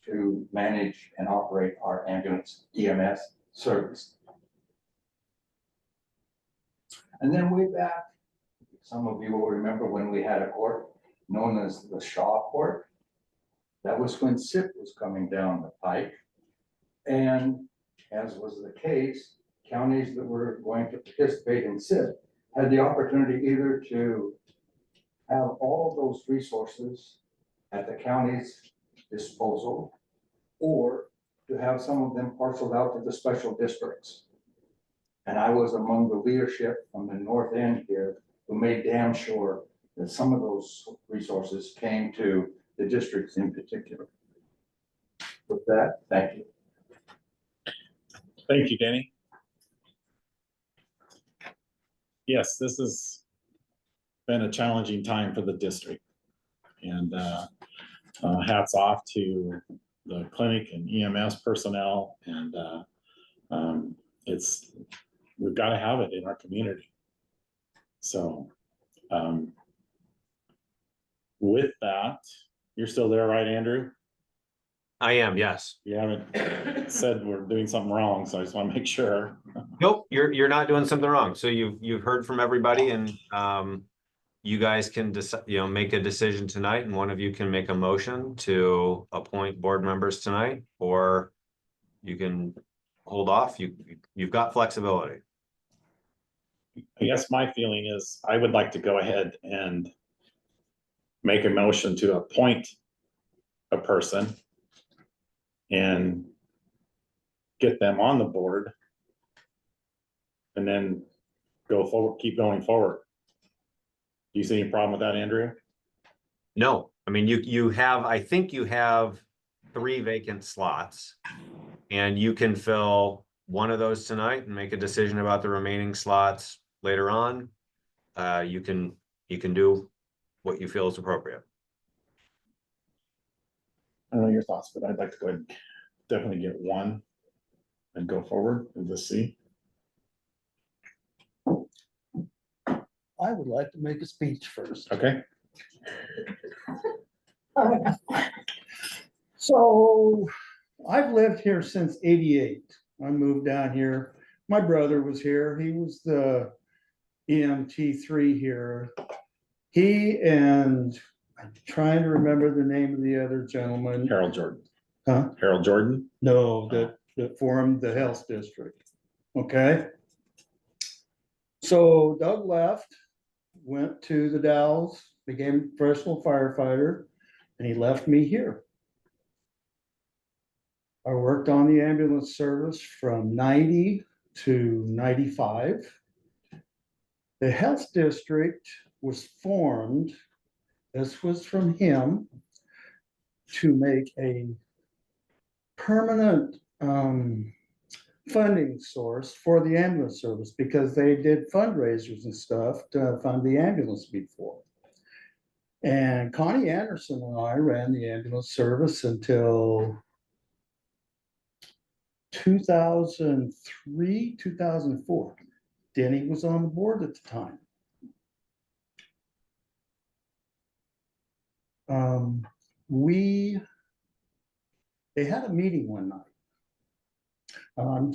to manage and operate our ambulance EMS service. And then way back, some of you will remember when we had a court known as the Shaw Court. That was when SIP was coming down the pike. And as was the case, counties that were going to participate in SIP had the opportunity either to have all of those resources at the county's disposal, or to have some of them parceled out to the special districts. And I was among the leadership from the north end here who made damn sure that some of those resources came to the districts in particular. With that, thank you. Thank you, Denny. Yes, this has been a challenging time for the district. And hats off to the clinic and EMS personnel. And we've got to have it in our community. So with that, you're still there, right, Andrew? I am, yes. You haven't said we're doing something wrong, so I just want to make sure. Nope, you're not doing something wrong. So you've heard from everybody, and you guys can decide, make a decision tonight, and one of you can make a motion to appoint board members tonight, or you can hold off. You've got flexibility. I guess my feeling is I would like to go ahead and make a motion to appoint a person and get them on the board and then go forward, keep going forward. Do you see any problem with that, Andrea? No, I mean, you have, I think you have 3 vacant slots. And you can fill one of those tonight and make a decision about the remaining slots later on. You can do what you feel is appropriate. I don't know your thoughts, but I'd like to go ahead and definitely get one and go forward and just see. I would like to make a speech first. Okay, So I've lived here since '88. I moved down here. My brother was here. He was the EMT3 here. He and I'm trying to remember the name of the other gentleman. Harold Jordan. Huh? Harold Jordan? No, that formed the health district. Okay. So Doug left, went to the Dalles, became a professional firefighter, and he left me here. I worked on the ambulance service from 90 to 95. The health district was formed, this was from him, to make a permanent funding source for the ambulance service, because they did fundraisers and stuff to fund the ambulance before. And Connie Anderson and I ran the ambulance service until 2003, 2004. Denny was on the board at the time. They had a meeting one night. I'm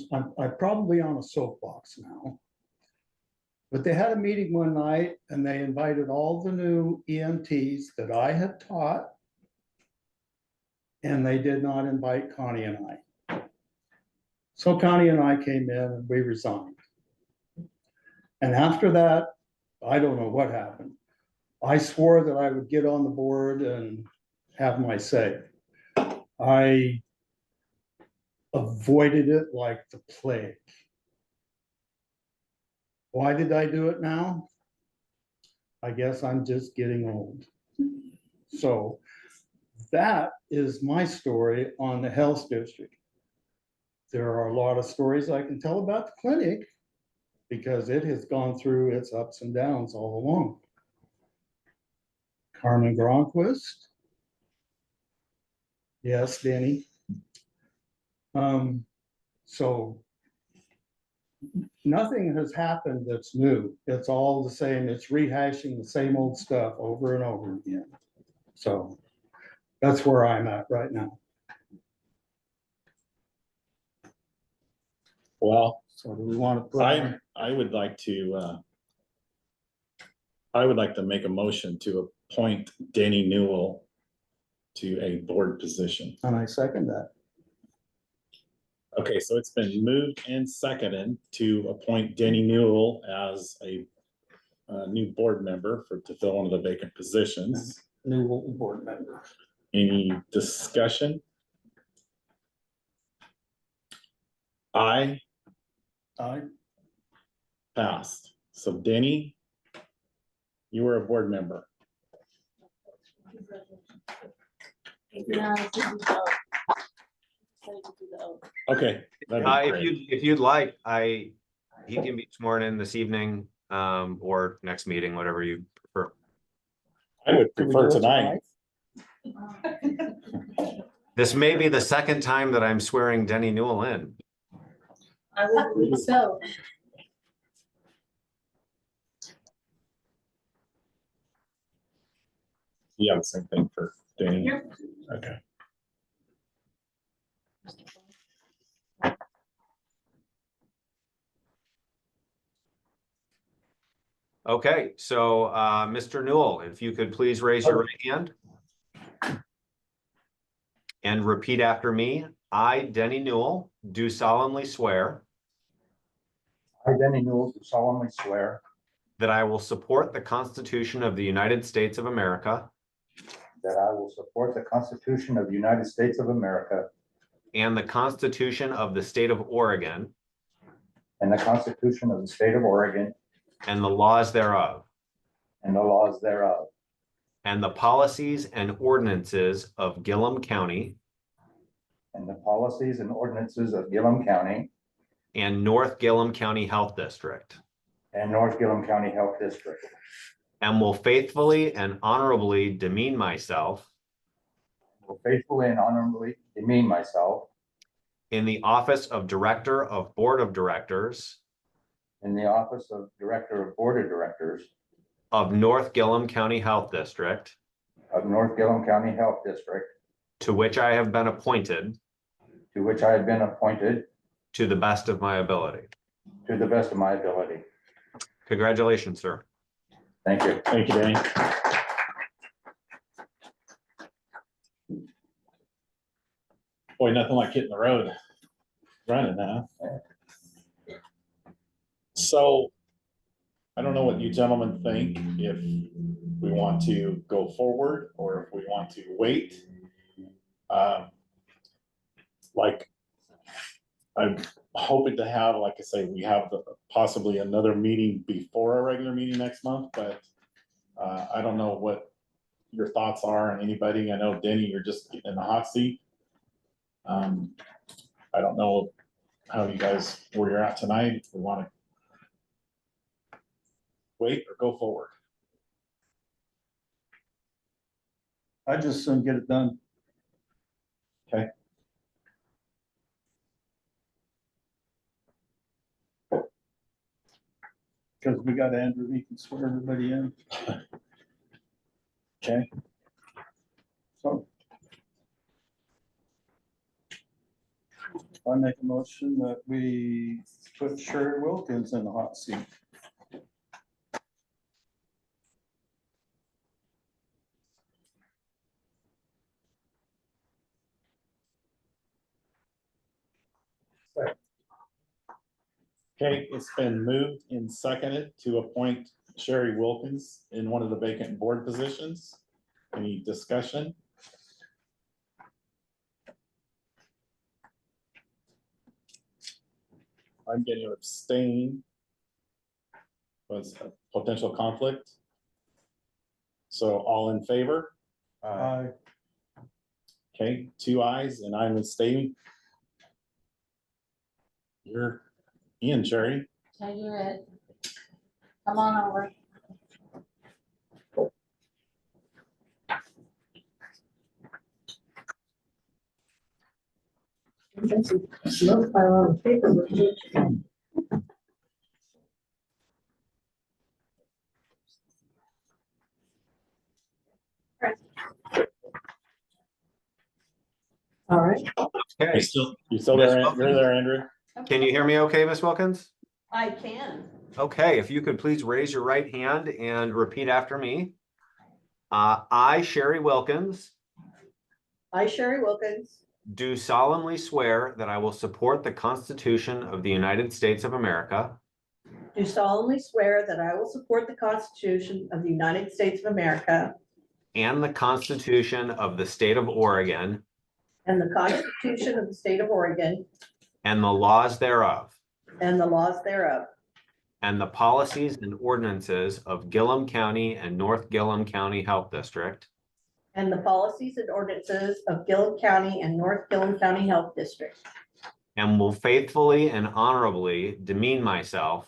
probably on a soapbox now. But they had a meeting one night and they invited all the new EMTs that I had taught. And they did not invite Connie and I. So Connie and I came in and we resigned. And after that, I don't know what happened. I swore that I would get on the board and have my say. I avoided it like the plague. Why did I do it now? I guess I'm just getting old. So that is my story on the health district. There are a lot of stories I can tell about the clinic because it has gone through its ups and downs all along. Carmen Gronquist. Yes, Danny. So nothing has happened that's new. It's all the same. It's rehashing the same old stuff over and over again. So that's where I'm at right now. Well, So do we want to put? I would like to make a motion to appoint Danny Newell to a board position. And I second that. Okay, so it's been moved and seconded to appoint Danny Newell as a new board member to fill one of the vacant positions. New board member. Any discussion? Aye, Aye. passed. So Danny, you were a board member. Now, this is the oath. So you can do the oath. Okay. that'd be great. If you'd like, he can be sworn in this evening, or next meeting, whatever you prefer. I would Do we prefer do it tonight. This may be the second time that I'm swearing Denny Newell in. I would believe so. Yeah, the same thing for Danny. Yep. Okay. Okay, so Mr. Newell, if you could please raise your right hand. And repeat after me. I, Denny Newell, do solemnly swear I, Denny Newell, do solemnly swear that I will support the Constitution of the United States of America that I will support the Constitution of the United States of America and the Constitution of the State of Oregon and the Constitution of the State of Oregon and the laws thereof, and the laws thereof, and the policies and ordinances of Gillum County and the policies and ordinances of Gillum County and North Gillum County Health District, and North Gillum County Health District, and will faithfully and honorably demean myself will faithfully and honorably demean myself in the office of Director of Board of Directors in the office of Director of Board of Directors of North Gillum County Health District, of North Gillum County Health District, to which I have been appointed to which I have been appointed to the best of my ability. to the best of my ability. Congratulations, sir. Thank you. Thank you, Danny. Boy, nothing like hitting the road running, huh? So I don't know what you gentlemen think, if we want to go forward or if we want to wait. Like, I'm hoping to have, like I say, we have possibly another meeting before our regular meeting next month, but I don't know what your thoughts are on anybody. I know Denny, you're just in the hot seat. I don't know how you guys, where you're at tonight, if we want to wait or go forward. I just soon get it done. Okay. Because we got Andrew, he can swear everybody in. Okay. So. I make a motion that we put Sherry Wilkins in the hot seat. Okay, it's been moved and seconded to appoint Sherry Wilkins in one of the vacant board positions. Any discussion? I'm getting to abstain. Was a potential conflict. So all in favor? Okay, 2 ayes and I'm abstaining. You're in, Sherry. Tell you it. Come on over. Smoke pile on the paper. All right, Okay, You still there? You're there, Andrew? can you hear me okay, Ms. Wilkins? I can. Okay, if you could please raise your right hand and repeat after me. I, Sherry Wilkins, I, Sherry Wilkins, do solemnly swear that I will support the Constitution of the United States of America do solemnly swear that I will support the Constitution of the United States of America and the Constitution of the State of Oregon and the Constitution of the State of Oregon and the laws thereof, and the laws thereof, and the policies and ordinances of Gillum County and North Gillum County Health District, and the policies and ordinances of Gillum County and North Gillum County Health District, and will faithfully and honorably demean myself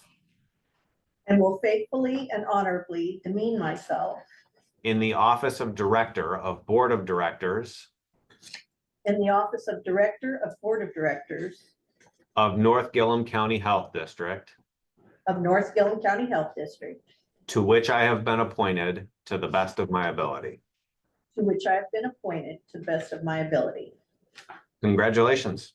and will faithfully and honorably demean myself in the office of Director of Board of Directors in the office of Director of Board of Directors of North Gillum County Health District, of North Gillum County Health District, to which I have been appointed to the best of my ability. to which I have been appointed to the best of my ability. Congratulations.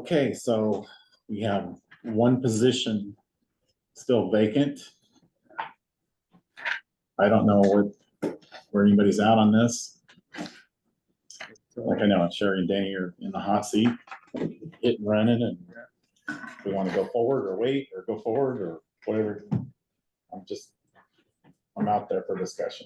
Okay, so we have one position still vacant. I don't know where anybody's at on this. Like I know Sherry and Danny are in the hot seat, hit and running, and we want to go forward or wait or go forward or whatever. I'm out there for discussion.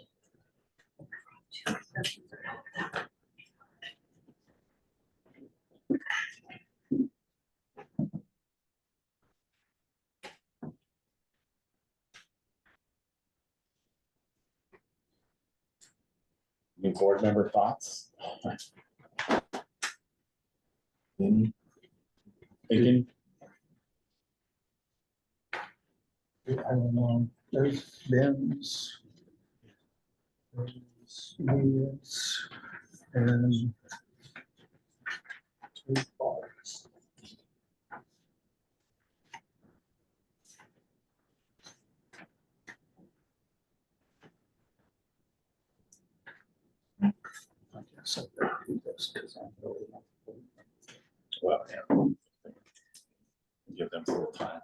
Any board member thoughts? Any thinking? I don't know, there's bins. There's and two bars. I guess I better do this 'cause I'm really not- Well, yeah. Give them a little time.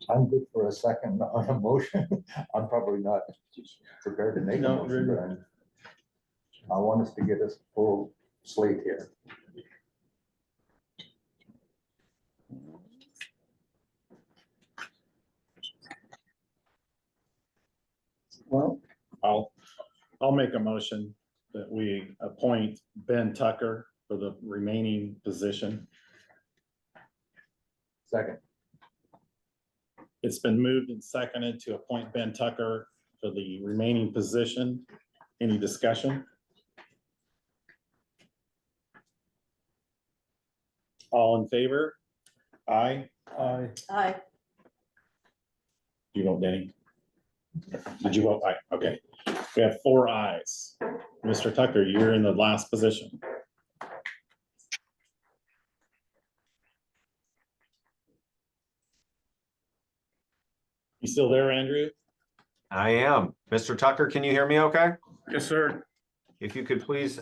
I'm good for a second on a motion. I'm probably not prepared to make a No, motion, but I want us to get us full slate here. Well, I'll make a motion that we appoint Ben Tucker for the remaining position. Second. It's been moved and seconded to appoint Ben Tucker for the remaining position. Any discussion? All in favor? Aye. Aye. You vote, Denny? Did you vote aye? Okay. We have 4 ayes. Mr. Tucker, you're in the last position. You still there, Andrew? I am. Mr. Tucker, can you hear me okay? Yes, sir. If you could please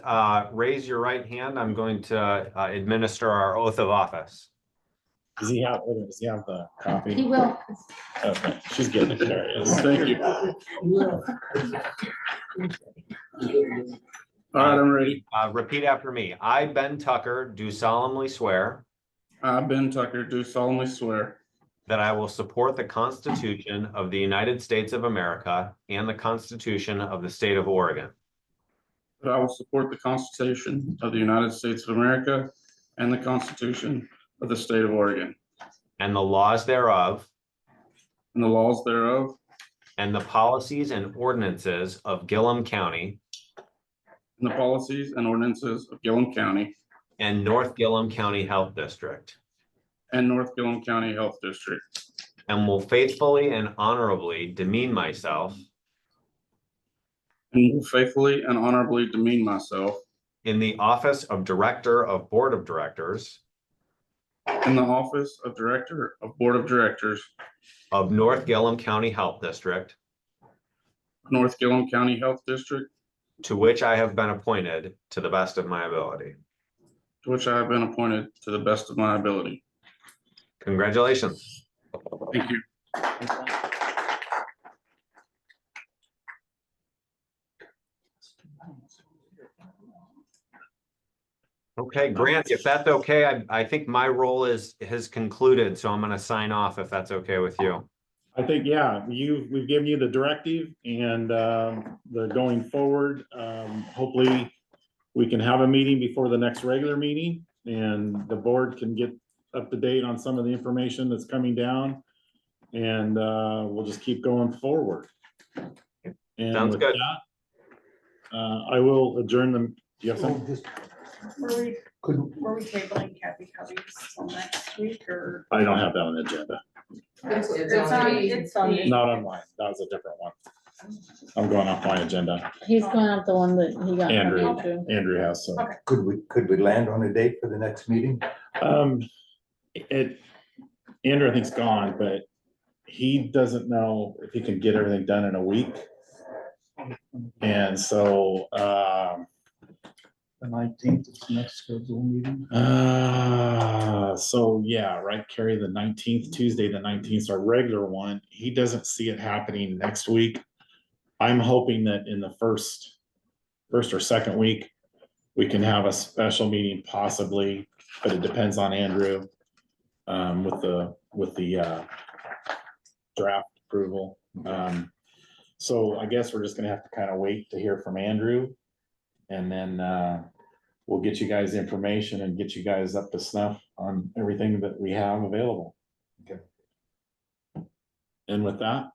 raise your right hand, I'm going to administer our oath of office. Does he have the copy? He will. Okay, she's getting it. There it is. Thank you. All right, I'm ready. Repeat after me. I, Ben Tucker, do solemnly swear I, Ben Tucker, do solemnly swear that I will support the Constitution of the United States of America and the Constitution of the State of Oregon, that I will support the Constitution of the United States of America and the Constitution of the State of Oregon and the laws thereof, and the laws thereof, and the policies and ordinances of Gillum County and the policies and ordinances of Gillum County and North Gillum County Health District, and North Gillum County Health District, and will faithfully and honorably demean myself and will faithfully and honorably demean myself in the office of Director of Board of Directors in the office of Director of Board of Directors, of North Gillum County Health District, North Gillum County Health District, to which I have been appointed to the best of my ability. to which I have been appointed to the best of my ability. Congratulations. Thank you. Okay, Grant, if that's okay, I think my role has concluded, so I'm gonna sign off if that's okay with you. I think, yeah, we've given you the directive and the going forward. Hopefully, we can have a meeting before the next regular meeting and the board can get up to date on some of the information that's coming down. And we'll just keep going forward. And Sounds with good. that, I will adjourn them. Do you have something? Were we tabling Kathy Covey's till next week or? I don't have that on the agenda. It's on the. Not on mine. That was a different one. I'm going off my agenda. He's going up the one that he got. Andrew. from you. Andrew has some. Okay. Could we land on a date for the next meeting? Andrew I think's gone, but he doesn't know if he can get everything done in a week. And so, The 19th is the next scheduled meeting. so yeah, right, Carrie, the 19th, Tuesday, the 19th is our regular one. He doesn't see it happening next week. I'm hoping that in the first or second week, we can have a special meeting possibly, but it depends on Andrew. With the draft approval. So I guess we're just gonna have to kind of wait to hear from Andrew. And then we'll get you guys information and get you guys up to snuff on everything that we have available. Okay. And with that,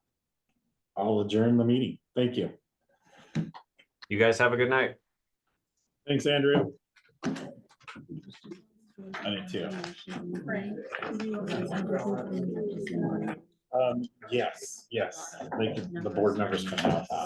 I'll adjourn the meeting. Thank you. You guys have a good night. Thanks, Andrew. I did too. Yes, the board members can have that.